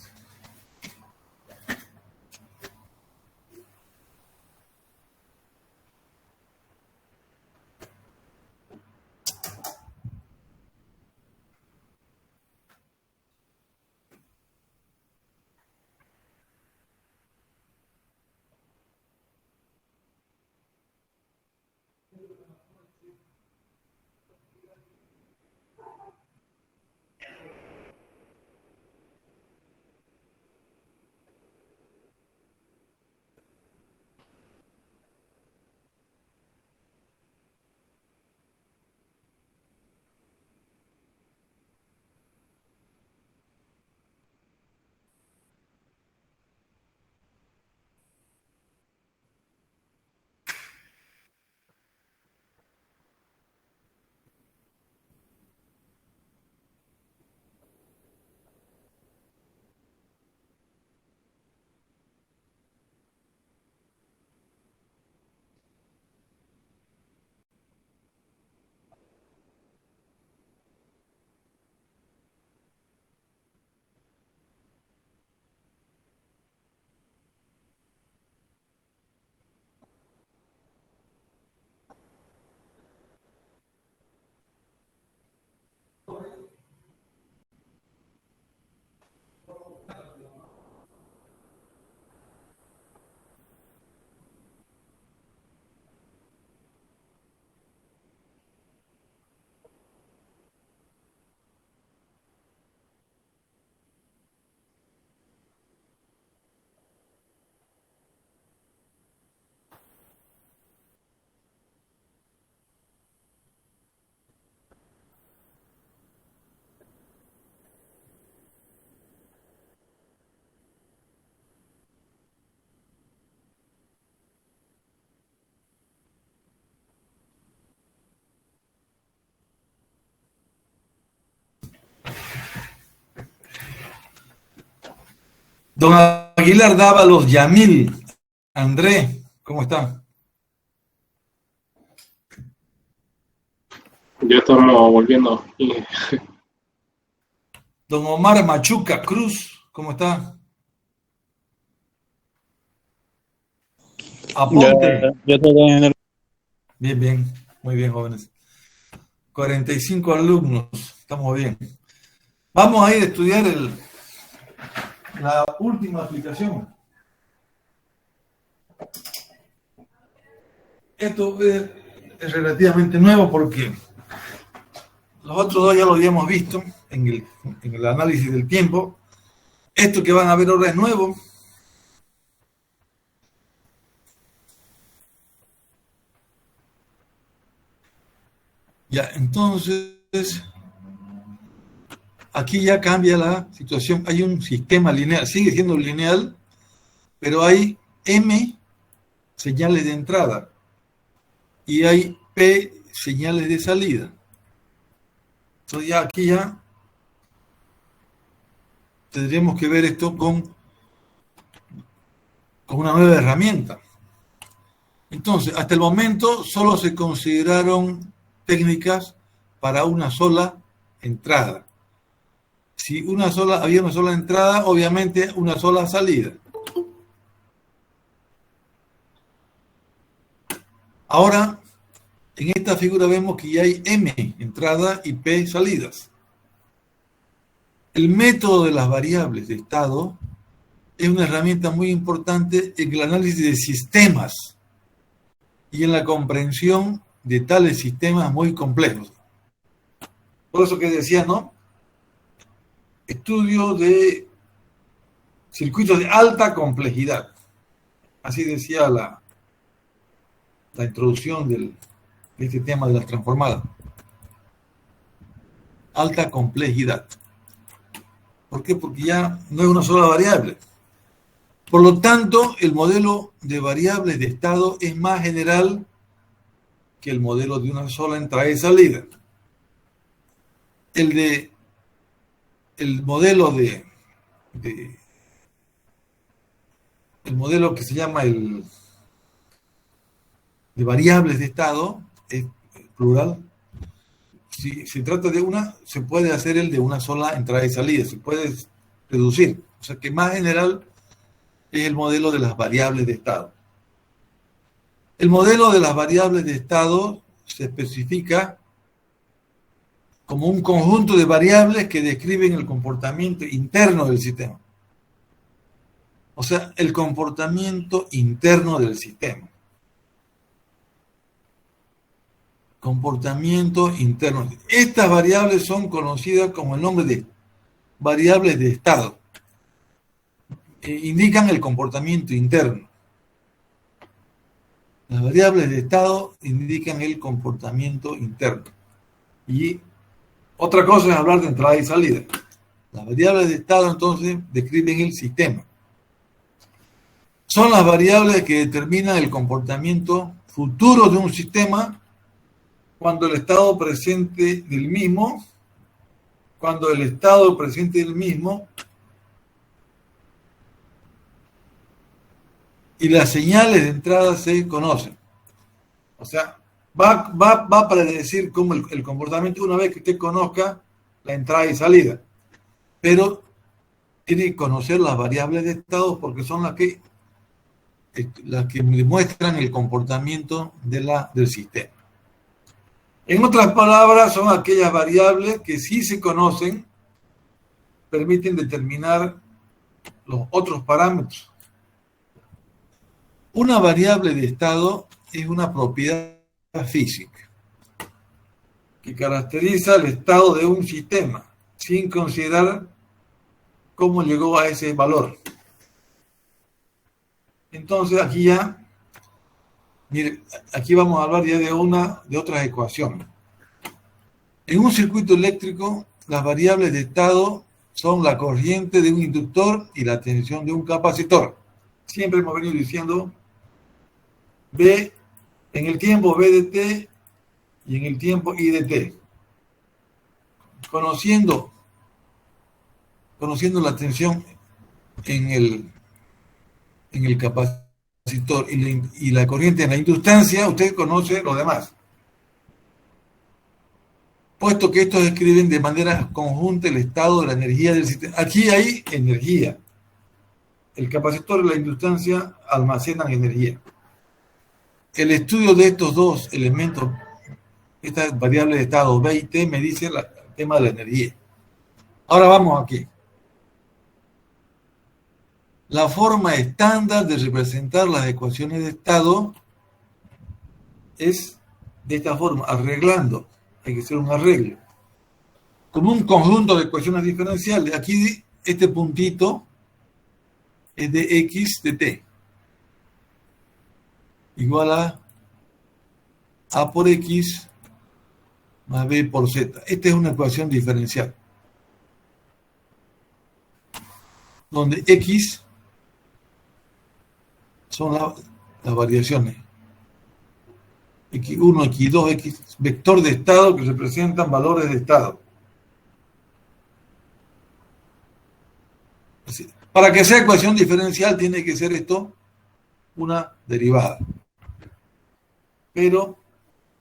A: Don Aguilar Dávalos Yamil. André, ¿cómo está?
C: Ya estamos volviendo.
A: Don Omar Machuca Cruz, ¿cómo está? Apunte.
B: Ya todo bien, ingeniero.
A: Bien, bien, muy bien, jóvenes. 45 alumnos, estamos bien. Vamos a ir a estudiar la última aplicación. Esto es relativamente nuevo porque los otros dos ya lo habíamos visto en el análisis del tiempo. Esto que van a ver ahora es nuevo. Ya, entonces, aquí ya cambia la situación. Hay un sistema lineal, sigue siendo lineal, pero hay M señales de entrada y hay P señales de salida. Entonces ya aquí ya tendríamos que ver esto con una nueva herramienta. Entonces, hasta el momento solo se consideraron técnicas para una sola entrada. Si había una sola entrada, obviamente una sola salida. Ahora, en esta figura vemos que ya hay M entrada y P salidas. El método de las variables de estado es una herramienta muy importante en el análisis de sistemas y en la comprensión de tales sistemas muy complejos. Por eso que decía, ¿no? Estudio de circuitos de alta complejidad. Así decía la introducción de este tema de las transformadas. Alta complejidad. ¿Por qué? Porque ya no es una sola variable. Por lo tanto, el modelo de variables de estado es más general que el modelo de una sola entrada y salida. El modelo que se llama de variables de estado, es plural. Si se trata de una, se puede hacer el de una sola entrada y salida, se puede reducir. O sea que más general es el modelo de las variables de estado. El modelo de las variables de estado se especifica como un conjunto de variables que describen el comportamiento interno del sistema. O sea, el comportamiento interno del sistema. Comportamiento interno. Estas variables son conocidas como el nombre de variables de estado. Indican el comportamiento interno. Las variables de estado indican el comportamiento interno. Y otra cosa es hablar de entrada y salida. Las variables de estado entonces describen el sistema. Son las variables que determinan el comportamiento futuro de un sistema cuando el estado presente del mismo y las señales de entrada se conocen. O sea, va a predecir cómo el comportamiento una vez que usted conozca la entrada y salida. Pero tiene que conocer las variables de estado porque son las que demuestran el comportamiento del sistema. En otras palabras, son aquellas variables que si se conocen, permiten determinar los otros parámetros. Una variable de estado es una propiedad física que caracteriza el estado de un sistema sin considerar cómo llegó a ese valor. Entonces aquí aquí vamos a hablar ya de otras ecuaciones. En un circuito eléctrico, las variables de estado son la corriente de un inductor y la tensión de un capacitor. Siempre hemos venido diciendo B en el tiempo B de t y en el tiempo I de t. Conociendo la tensión en el capacitor y la corriente en la inductancia, usted conoce lo demás. Puesto que estos describen de manera conjunta el estado de la energía del sistema. Aquí hay energía. El capacitor y la inductancia almacenan energía. El estudio de estos dos elementos, estas variables de estado B y T, me dice el tema de la energía. Ahora vamos aquí. La forma estándar de representar las ecuaciones de estado es de esta forma, arreglando. Hay que hacer un arreglo. Como un conjunto de ecuaciones diferenciales. Aquí este puntito es de x de t. Igual a por x más b por z. Esta es una ecuación diferencial. Donde x son las variaciones. X1, X2, X, vector de estado que representan valores de estado. Para que sea ecuación diferencial tiene que ser esto una derivada. Pero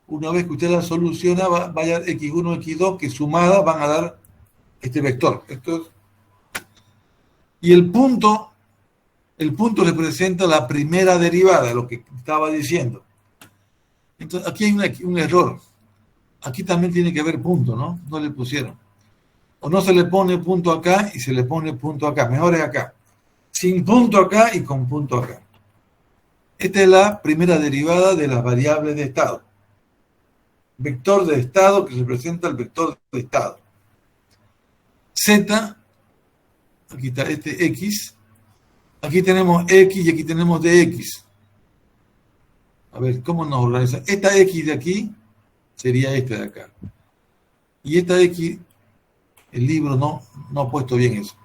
A: una vez que usted la soluciona, vaya X1, X2, que sumadas van a dar este vector. Y el punto representa la primera derivada, lo que estaba diciendo. Entonces, aquí hay un error. Aquí también tiene que haber punto, ¿no? No le pusieron. O no se le pone punto acá y se le pone punto acá. Mejor es acá. Sin punto acá y con punto acá. Esta es la primera derivada de las variables de estado. Vector de estado que representa el vector de estado. Z, aquí está este X. Aquí tenemos X y aquí tenemos dx. A ver, ¿cómo nos organiza? Esta X de aquí sería esta de acá. Y esta X, el libro no ha puesto bien eso.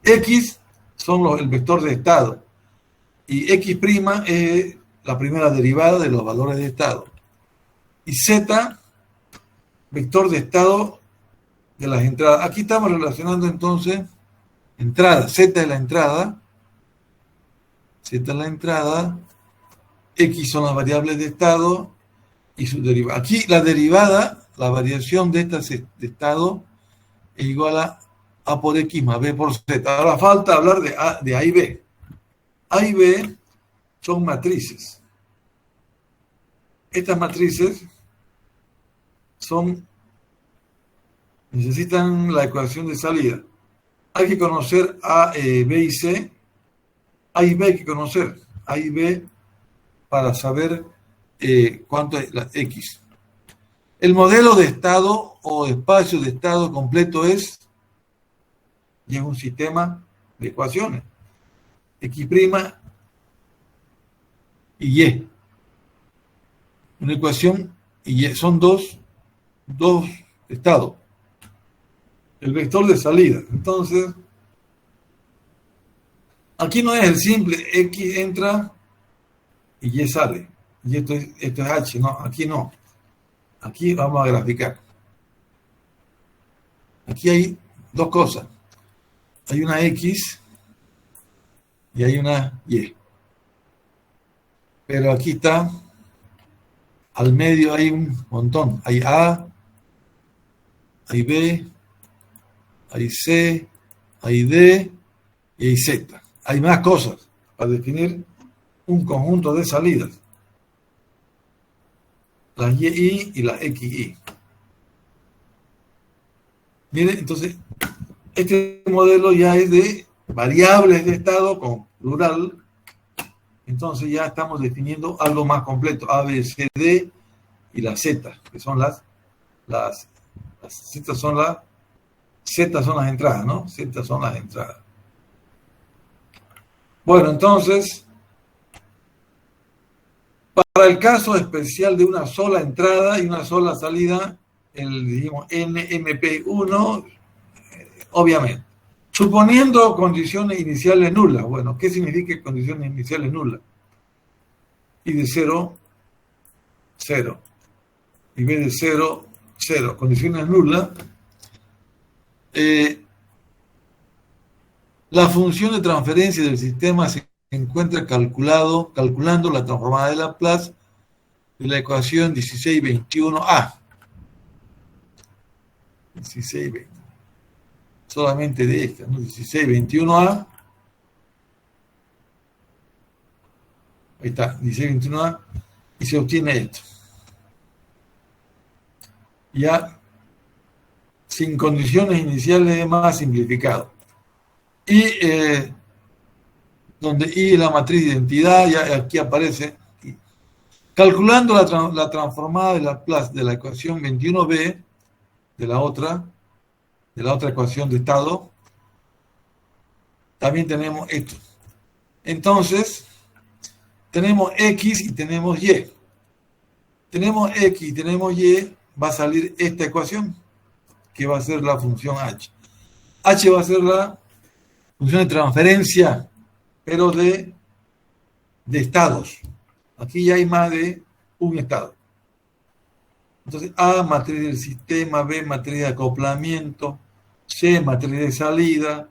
A: X son el vector de estado. Y X' es la primera derivada de los valores de estado. Y Z, vector de estado de las entradas. Aquí estamos relacionando entonces entrada. Z es la entrada. Z es la entrada. X son las variables de estado y su derivada. Aquí la derivada, la variación de estas de estado es igual a por X más B por Z. Ahora falta hablar de A y B. A y B son matrices. Estas matrices necesitan la ecuación de salida. Hay que conocer A, B y C. A y B hay que conocer. A y B para saber cuánto es la X. El modelo de estado o espacio de estado completo es un sistema de ecuaciones. X' y Y. Una ecuación y Y. Son dos estados. El vector de salida. Entonces, aquí no es el simple X entra y Y sale. Y esto es H, no, aquí no. Aquí vamos a graficar. Aquí hay dos cosas. Hay una X y hay una Y. Pero aquí está, al medio hay un montón. Hay A, hay B, hay C, hay D y hay Z. Hay más cosas para definir un conjunto de salidas. Las YI y las XY. Miren, entonces, este modelo ya es de variables de estado con plural. Entonces ya estamos definiendo algo más completo. A, B, C, D y la Z, que son las Z son las entradas, ¿no? Z son las entradas. Bueno, entonces, para el caso especial de una sola entrada y una sola salida, dijimos NMP1, obviamente. Suponiendo condiciones iniciales nulas. Bueno, ¿qué significa condiciones iniciales nulas? Y de 0, 0. Y B de 0, 0. Condiciones nulas. La función de transferencia del sistema se encuentra calculando la transformada de Laplace de la ecuación 1621A. 1621. Solamente de esta, ¿no? 1621A. Ahí está, 1621A. Y se obtiene esto. Ya sin condiciones iniciales más simplificado. Y donde I es la matriz de identidad, ya aquí aparece. Calculando la transformada de Laplace de la ecuación 21b, de la otra ecuación de estado, también tenemos esto. Entonces, tenemos X y tenemos Y. Tenemos X y tenemos Y, va a salir esta ecuación, que va a ser la función H. H va a ser la función de transferencia, pero de estados. Aquí ya hay más de un estado. Entonces, A, matriz del sistema, B, matriz de acoplamiento, C, matriz de salida,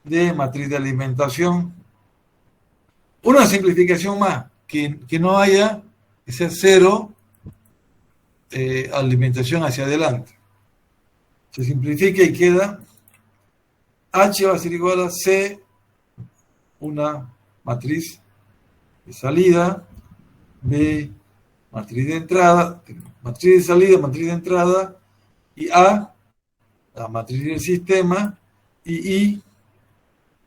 A: D, matriz de alimentación. Una simplificación más, que no haya, que sea cero alimentación hacia adelante. Se simplifica y queda H va a ser igual a C, una matriz de salida, B, matriz de entrada, matriz de salida, matriz de entrada, y A, la matriz del sistema, y I,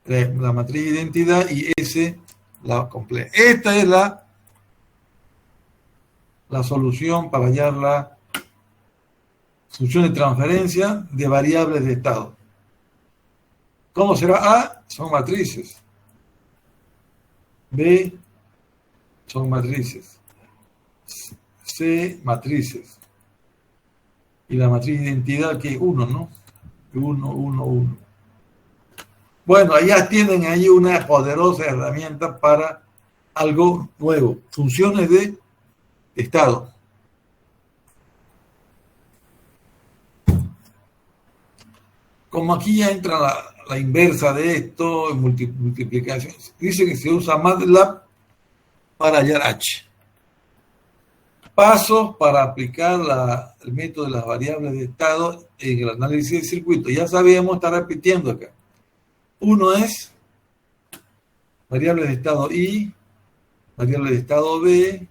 A: la matriz de identidad, y S, la completa. Esta es la solución para hallar la función de transferencia de variables de estado. ¿Cómo será? A, son matrices. B, son matrices. C, matrices. Y la matriz de identidad que es 1, ¿no? 1, 1, 1. Bueno, allá tienen ahí una poderosa herramienta para algo nuevo. Funciones de estado. Como aquí ya entra la inversa de esto, en multiplicación, dice que se usa MATLAB para hallar H. Pasos para aplicar el método de las variables de estado en el análisis de circuito. Ya sabemos, está repitiendo acá. Uno es variables de estado I, variables de estado B,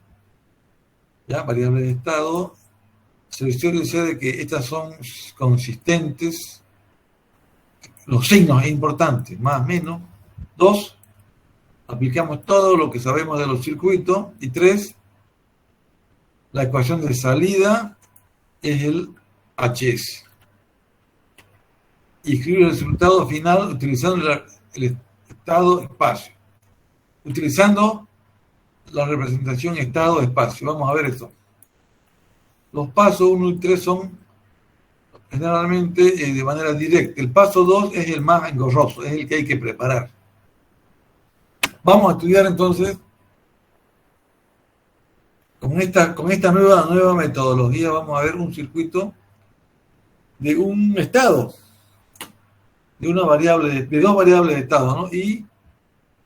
A: ya, variables de estado. Seleccione de que estas son consistentes. Los signos es importante, más, menos. 2, aplicamos todo lo que sabemos de los circuitos. Y 3, la ecuación de salida es el HS. Y escribir el resultado final utilizando el estado-espacio. Utilizando la representación estado-espacio. Vamos a ver esto. Los pasos 1 y 3 son generalmente de manera directa. El paso 2 es el más engorroso, es el que hay que preparar. Vamos a estudiar entonces con esta nueva metodología. Vamos a ver un circuito de un estado, de una variable, de dos variables de estado, ¿no? I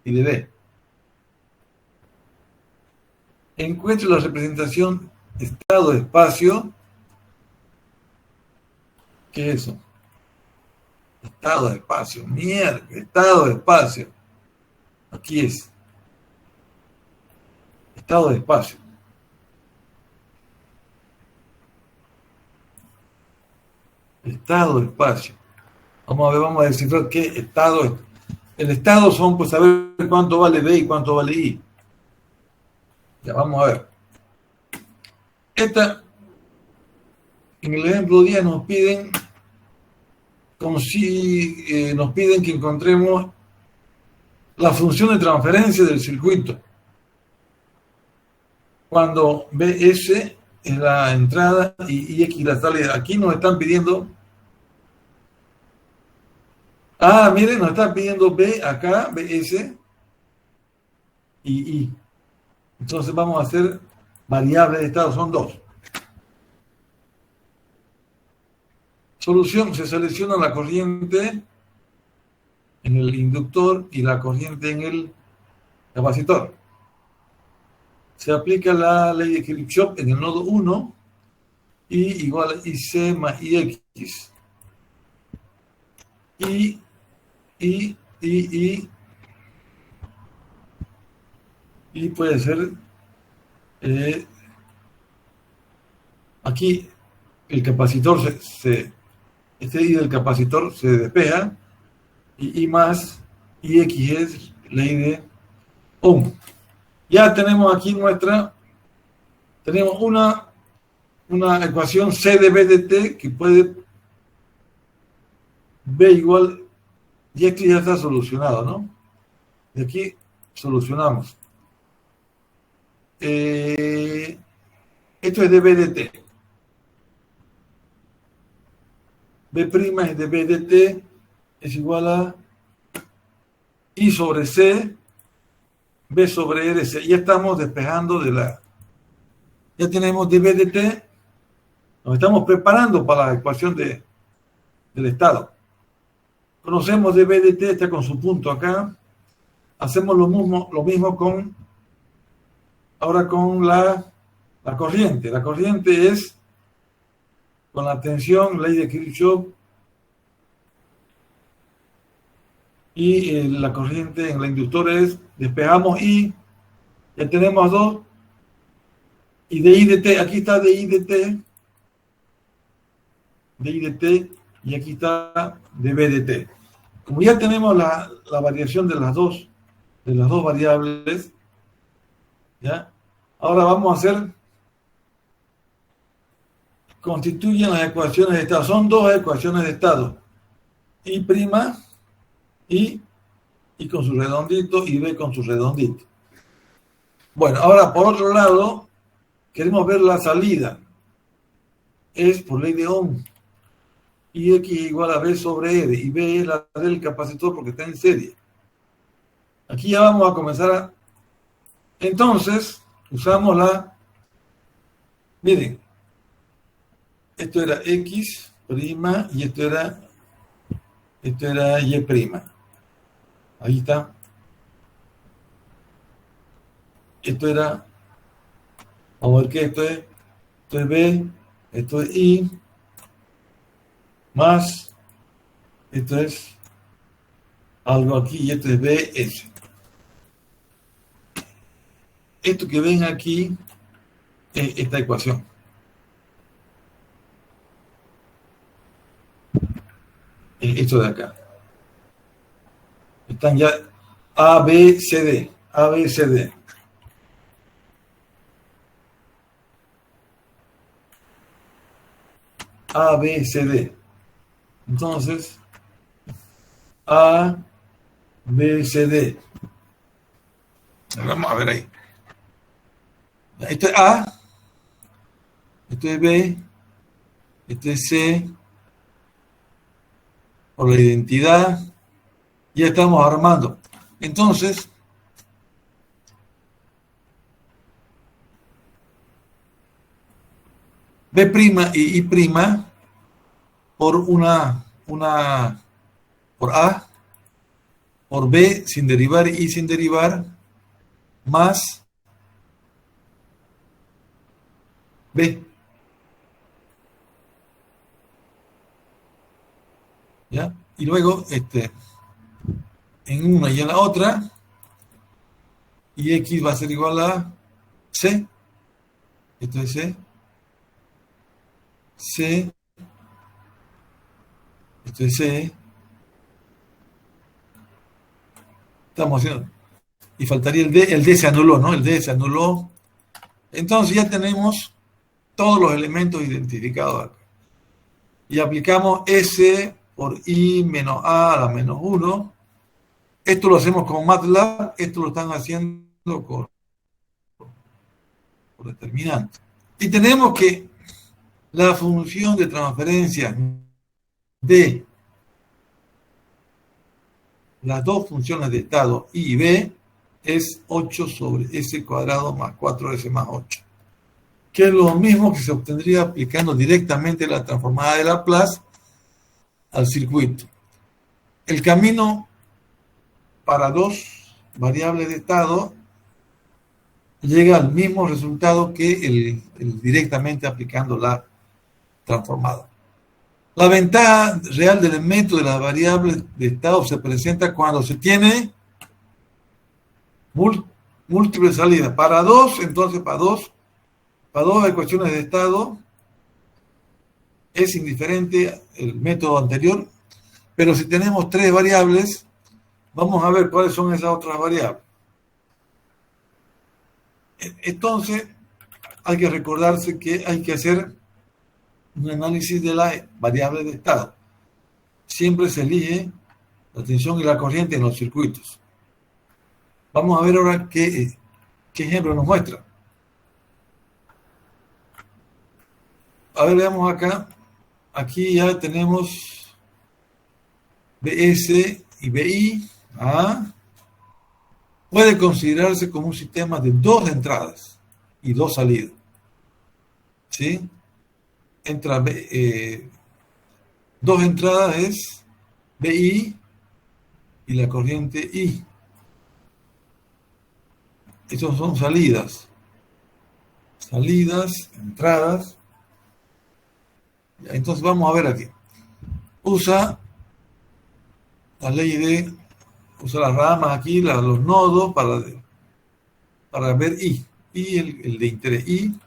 A: y de B. Encuentre la representación estado-espacio. ¿Qué es eso? Estado-espacio. Mierda, estado-espacio. Aquí es. Estado-espacio. Estado-espacio. Vamos a descifrar qué estado es. El estado son, pues, saber cuánto vale B y cuánto vale I. Ya, vamos a ver. En el ejemplo 10 nos piden que encontremos la función de transferencia del circuito. Cuando BS es la entrada y X la salida. Aquí nos están pidiendo. Miren, nos están pidiendo B acá, BS y I. Entonces vamos a hacer variables de estado, son 2. Solución, se selecciona la corriente en el inductor y la corriente en el capacitor. Se aplica la ley de Kirchhoff en el nodo 1, I igual a IC más IX. Y puede ser aquí el capacitor este I del capacitor se despeja y I más IX es ley de ¡Pum! Ya tenemos aquí tenemos una ecuación C de B de T que puede B igual, y esto ya está solucionado, ¿no? De aquí solucionamos. Esto es de B de T. B' es de B de T es igual a I sobre C, B sobre RC. Ya estamos despejando ya tenemos de B de T, nos estamos preparando para la ecuación del estado. Conocemos de B de T, está con su punto acá. Hacemos lo mismo ahora con la corriente. La corriente es con la tensión, ley de Kirchhoff, y la corriente en la inductora es, despejamos I, ya tenemos 2, y de I de T, aquí está de I de T, y aquí está de B de T. Como ya tenemos la variación de las dos variables, ¿ya? Ahora vamos a hacer, constituyen las ecuaciones de estado. Son dos ecuaciones de estado. I', I con su redondito y B con su redondito. Bueno, ahora por otro lado, queremos ver la salida. Es por ley de Ohm. IX igual a B sobre R. Y B es la del capacitor porque está en serie. Aquí ya vamos a comenzar Entonces, usamos miren, esto era X' y esto era Y'. Ahí está. Esto era, vamos a ver qué esto es B, esto es I, más, esto es algo aquí y esto es BS. Esto que ven aquí es esta ecuación. Esto de acá. Están ya A, B, C, D. A, B, C, D. A, B, C, D. Entonces, A, B, C, D. Vamos a ver ahí. Esto es A, esto es B, esto es C, por la identidad, ya estamos armando. Entonces, B' y I' por por A, por B sin derivar y sin derivar, más B. ¿Ya? Y luego, en una y en la otra, y X va a ser igual a C. Esto es C. Esto es C. Estamos haciendo. Y faltaría el D. El D se anuló, ¿no? El D se anuló. Entonces ya tenemos todos los elementos identificados acá. Y aplicamos S por I menos A a la menos 1. Esto lo hacemos con MATLAB. Esto lo están haciendo por determinante. Y tenemos que la función de transferencia de las dos funciones de estado I y B es 8 sobre S cuadrado más 4S más 8. Que es lo mismo que se obtendría aplicando directamente la transformada de Laplace al circuito. El camino para dos variables de estado llega al mismo resultado que el directamente aplicando la transformada. La ventaja real del método de las variables de estado se presenta cuando se tiene múltiples salidas. Para dos, entonces para dos ecuaciones de estado es indiferente el método anterior, pero si tenemos tres variables, vamos a ver cuáles son esas otras variables. Entonces, hay que recordarse que hay que hacer un análisis de la variable de estado. Siempre se elige la tensión y la corriente en los circuitos. Vamos a ver ahora qué ejemplo nos muestra. A ver, veamos acá. Aquí ya tenemos BS y BI. Puede considerarse como un sistema de dos entradas y dos salidas. ¿Sí? Entra dos entradas es BI y la corriente I. Estos son salidas. Salidas, entradas. Entonces vamos a ver aquí. Usa la ley usa las ramas aquí, los nodos para ver I. I, el de interés I.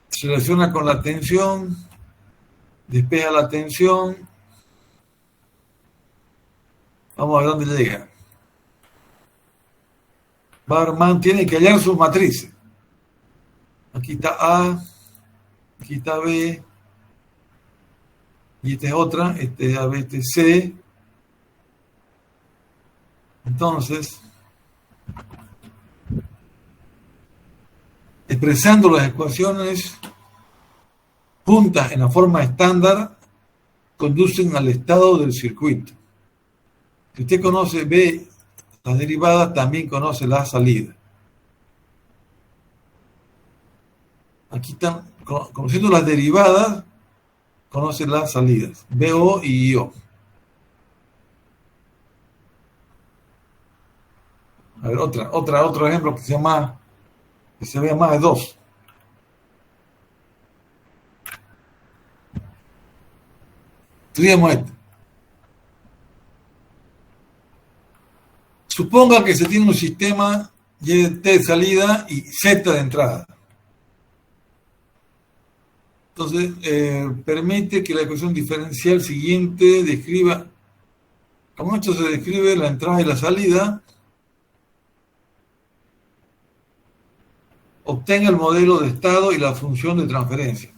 A: Se relaciona con la tensión, despeja la tensión. Vamos a ver dónde llega. Barman tiene que hallar sus matrices. Aquí está A, aquí está B, y esta es otra, este es A, B, este es C. Entonces, expresando las ecuaciones juntas en la forma estándar, conducen al estado del circuito. Si usted conoce B, la derivada, también conoce la salida. Aquí están, conociendo las derivadas, conoce las salidas, BO y IO. A ver, otro ejemplo que se vea más de dos. Estudiemos esto. Suponga que se tiene un sistema Y de salida y Z de entrada. Entonces, permite que la ecuación diferencial siguiente describa, como esto se describe la entrada y la salida, obtenga el modelo de estado y la función de transferencia.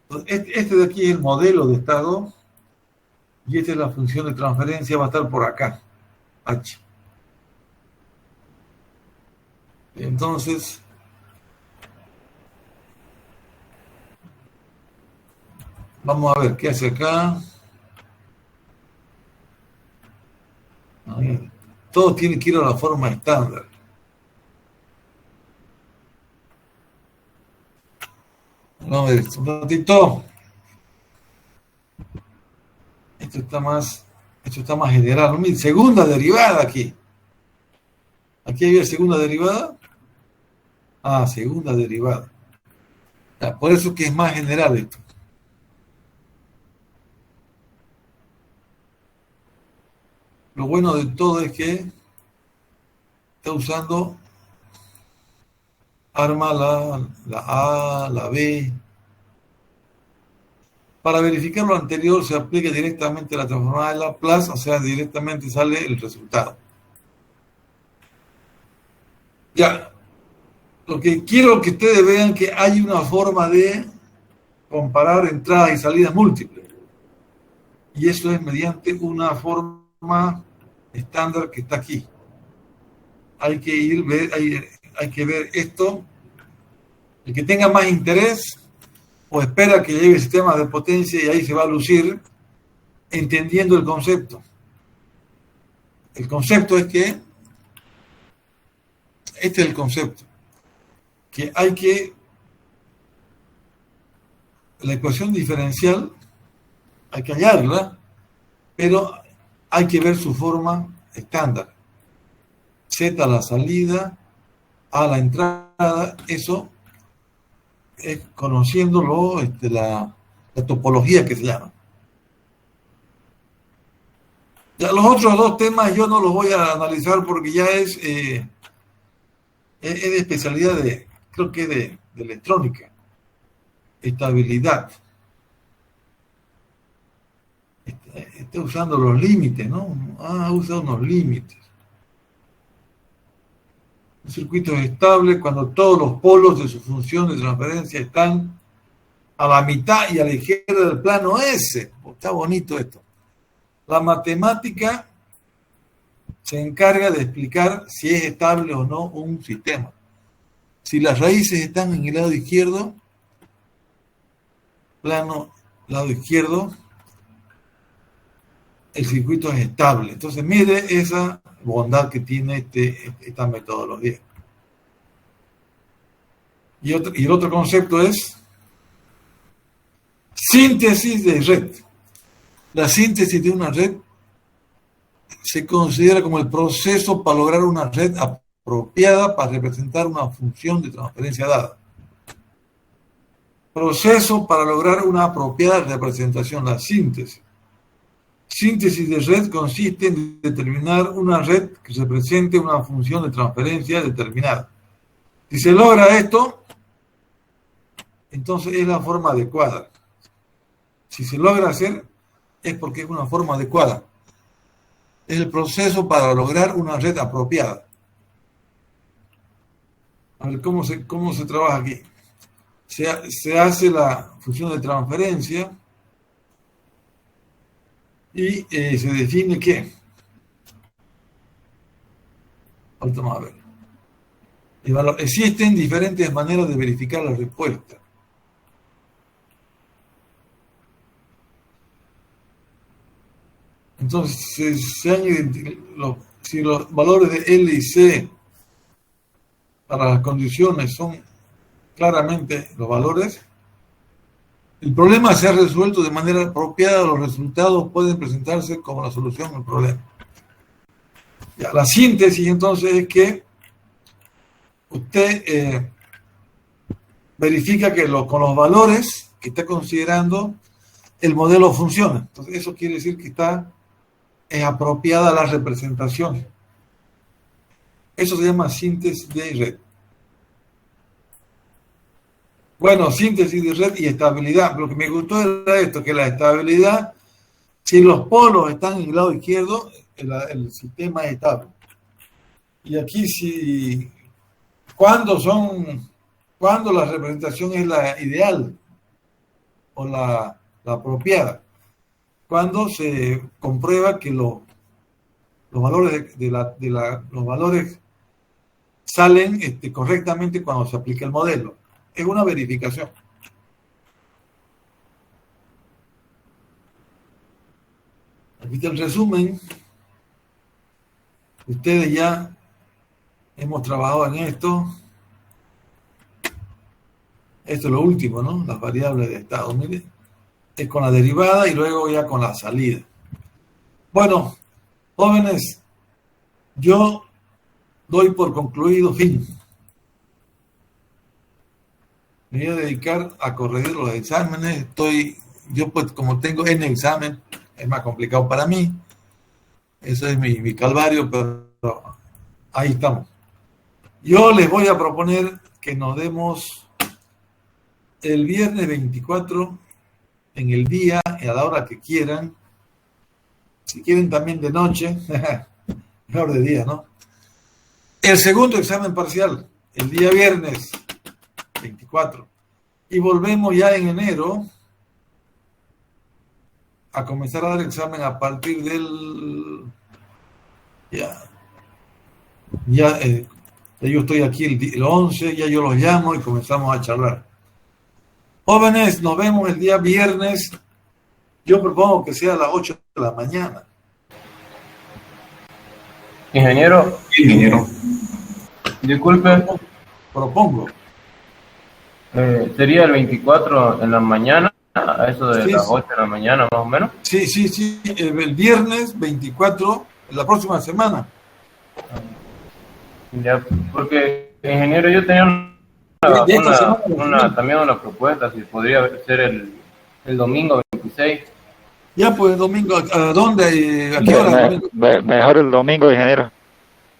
A: Entonces, este de aquí es el modelo de estado y esta es la función de transferencia, va a estar por acá, H. Entonces, vamos a ver qué hace acá. Todo tiene que ir a la forma estándar. Vamos a ver un ratito. Esto está más general. Segunda derivada aquí. Aquí había segunda derivada. Segunda derivada. Por eso que es más general esto. Lo bueno de todo es que está usando arma la A, la B. Para verificar lo anterior se aplica directamente la transformada de Laplace, o sea, directamente sale el resultado. Ya, lo que quiero que ustedes vean que hay una forma de comparar entradas y salidas múltiples. Y eso es mediante una forma estándar que está aquí. Hay que ver esto. El que tenga más interés o espera que llegue el sistema de potencia y ahí se va a lucir entendiendo el concepto. El concepto es que, este es el concepto, que la ecuación diferencial hay que hallarla, pero hay que ver su forma estándar. Z la salida, A la entrada, eso es conociéndolo, la topología que se llama. Ya, los otros dos temas yo no los voy a analizar porque ya es de especialidad creo que de electrónica, estabilidad. Está usando los límites, ¿no? Usa unos límites. Un circuito es estable cuando todos los polos de su función de transferencia están a la mitad y a la izquierda del plano S. Está bonito esto. La matemática se encarga de explicar si es estable o no un sistema. Si las raíces están en el lado izquierdo, plano, lado izquierdo, el circuito es estable. Entonces, mire esa bondad que tiene esta metodología. Y el otro concepto es síntesis de red. La síntesis de una red se considera como el proceso para lograr una red apropiada para representar una función de transferencia dada. Proceso para lograr una apropiada representación, la síntesis. Síntesis de red consiste en determinar una red que represente una función de transferencia determinada. Si se logra esto, entonces es la forma adecuada. Si se logra hacer, es porque es una forma adecuada. Es el proceso para lograr una red apropiada. A ver, ¿cómo se trabaja aquí? Se hace la función de transferencia y se define ¿qué? Vamos a ver. Existen diferentes maneras de verificar la respuesta. Entonces, si los valores de L y C para las condiciones son claramente los valores, el problema se ha resuelto de manera apropiada, los resultados pueden presentarse como la solución al problema. Ya, la síntesis entonces es que usted verifica que con los valores que está considerando el modelo funciona. Entonces eso quiere decir que es apropiada la representación. Eso se llama síntesis de red. Bueno, síntesis de red y estabilidad. Lo que me gustó era esto, que la estabilidad, si los polos están en el lado izquierdo, el sistema es estable. Y aquí cuando la representación es la ideal o la apropiada, cuando se comprueba que los valores los valores salen correctamente cuando se aplica el modelo. Es una verificación. Aquí está el resumen. Ustedes ya hemos trabajado en esto. Esto es lo último, ¿no? Las variables de estado. Mire, es con la derivada y luego ya con la salida. Bueno, jóvenes, yo doy por concluido fin. Me voy a dedicar a corregir los exámenes. Yo pues como tengo N examen, es más complicado para mí. Eso es mi calvario, pero ahí estamos. Yo les voy a proponer que nos demos el viernes 24 en el día, a la hora que quieran. Si quieren también de noche, mejor de día, ¿no? El segundo examen parcial, el día viernes 24. Y volvemos ya en enero a comenzar a dar examen a partir del... Ya yo estoy aquí el 11, ya yo los llamo y comenzamos a charlar. Jóvenes, nos vemos el día viernes. Yo propongo que sea a las 8 de la mañana.
D: Ingeniero, disculpe,
A: Propongo.
D: ¿sería el 24 en la mañana? A eso de
A: Sí,
D: las
A: sí.
D: 8 de la mañana, más o menos.
A: Sí. El viernes 24, la próxima semana.
D: Ya, porque, ingeniero, yo tenía
A: De esta semana.
D: también una propuesta, si podría ser el domingo 26.
A: Ya, pues, domingo, ¿a dónde? ¿A qué hora? Domingo?
E: Mejor el domingo, ingeniero.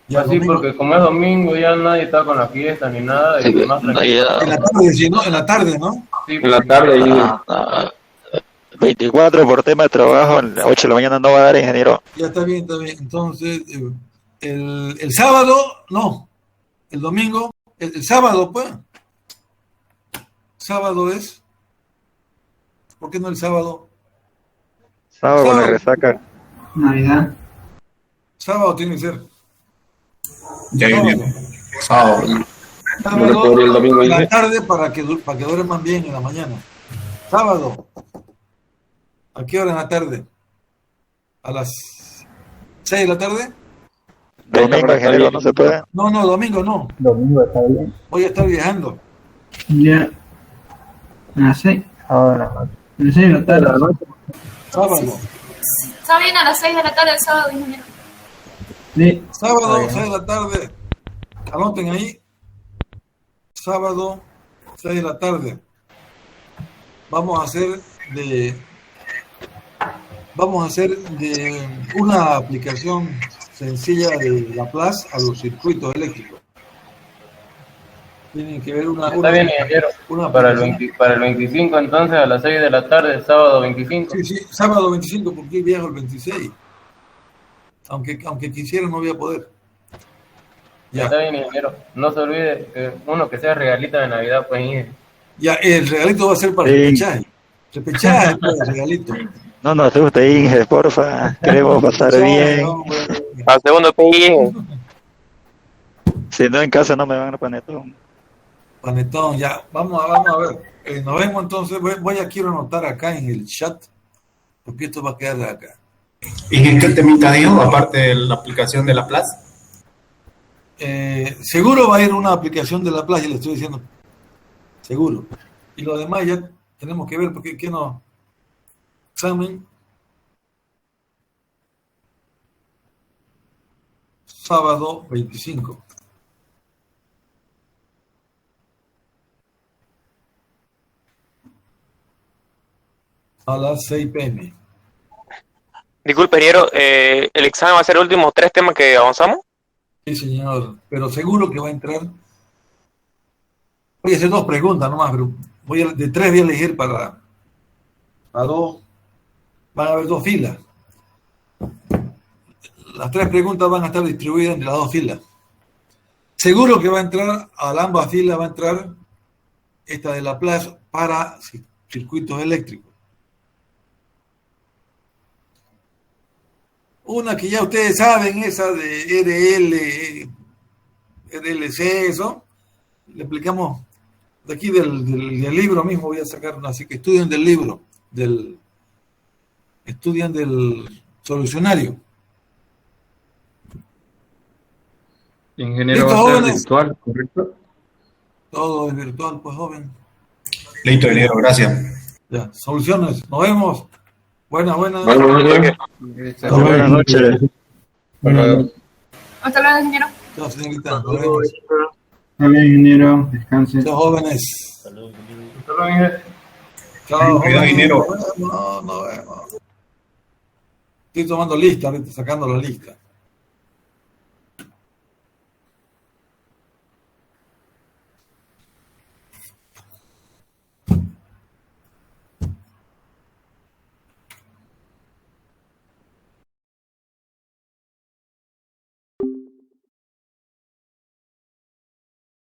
A: Ya,
D: Así,
A: domingo.
D: porque como es domingo ya nadie está con la fiesta ni nada. Y
E: Sí,
D: más
E: no,
D: tranquilo.
A: En la tarde, sí, ¿no? En la tarde, ¿no?
D: Sí,
C: En la tarde
E: Ah, 24 por tema de trabajo, a las 8 de la mañana no va a dar, ingeniero.
A: Ya está bien. Entonces, el sábado, no. El domingo, el sábado, pues. Sábado es. ¿Por qué no el sábado?
E: Sábado con la resaca.
B: Navidad.
A: Sábado tiene que ser.
F: Ya
A: Sábado.
F: viene. Sábado.
A: Sábado
F: No recuerdo el domingo,
A: en la
F: dice.
A: tarde para que duerman bien en la mañana. Sábado. ¿A qué hora en la tarde? ¿A las 6 de la tarde?
E: Domingo, ingeniero, no se puede.
A: No, domingo no.
B: Domingo está bien.
A: Voy a estar viajando.
B: Ya. A las 6. Ahora. A las 6 de la tarde.
A: Sábado.
G: Está bien a las 6 de la tarde el sábado, ingeniero.
B: Sí.
A: Sábado,
B: Está
A: 6
B: bien.
A: de la tarde. Anoten ahí. Sábado, 6 de la tarde. Vamos a hacer de una aplicación sencilla de Laplace a los circuitos eléctricos. Tienen que ver
D: Está bien, ingeniero.
A: una
D: Para
A: aplicación.
D: para el 25, entonces, a las 6 de la tarde, sábado 25.
A: Sí, sábado 25, porque yo viajo el 26. Aunque quisiera, no voy a poder. Ya.
D: Está bien, ingeniero. No se olvide que sea regalito de Navidad, pues, ingeniero.
A: Ya, el regalito va a ser para
E: Sí.
A: repechaje. Repechaje, pues, el regalito.
E: No nos asuste, Inge, porfa. Queremos pasar bien.
A: Hombre.
H: Al segundo PI.
E: Si no, en casa no me van a panetón.
A: Panetón, ya. Vamos a ver. Nos vemos entonces. Quiero anotar acá en el chat, porque esto va a quedar acá.
F: ¿Y qué temita dijo, aparte de la aplicación de Laplace?
A: Seguro va a ir una aplicación de Laplace, le estoy diciendo. Seguro. Y lo demás ya tenemos que ver, porque ¿qué no? Examen. Sábado 25. A las 6 p.m.
H: Disculpe, ingeniero, ¿el examen va a ser los últimos 3 temas que avanzamos?
A: Sí, señor. Pero seguro que va a entrar. Voy a hacer 2 preguntas nomás, pero de 3 voy a elegir para 2. Van a haber 2 filas. Las 3 preguntas van a estar distribuidas entre las 2 filas. Seguro que va a entrar, a ambas filas va a entrar esta de Laplace para circuitos eléctricos. Una que ya ustedes saben, esa de RLC, eso. Le explicamos de aquí del libro mismo, voy a sacar una, así que estudien del libro, estudian del solucionario.
C: Ingeniero,
A: ¿Listo,
C: va a ser
A: jóvenes?
C: virtual, ¿correcto?
A: Todo es virtual, pues, joven.
F: Listo, ingeniero, gracias.
A: Ya, soluciones. Nos vemos. Buenas.
F: Buenas noches.
E: Buenas noches.
G: Hasta luego, ingeniero.
A: Chao, señorita. Nos vemos.
B: Está bien, ingeniero. Descanse.
A: Chao, jóvenes.
D: Hasta luego, ingeniero.
A: Chao,
F: Cuidado,
A: jóvenes.
F: dinero.
A: Nos vemos. Estoy tomando lista, ahorita sacando la lista.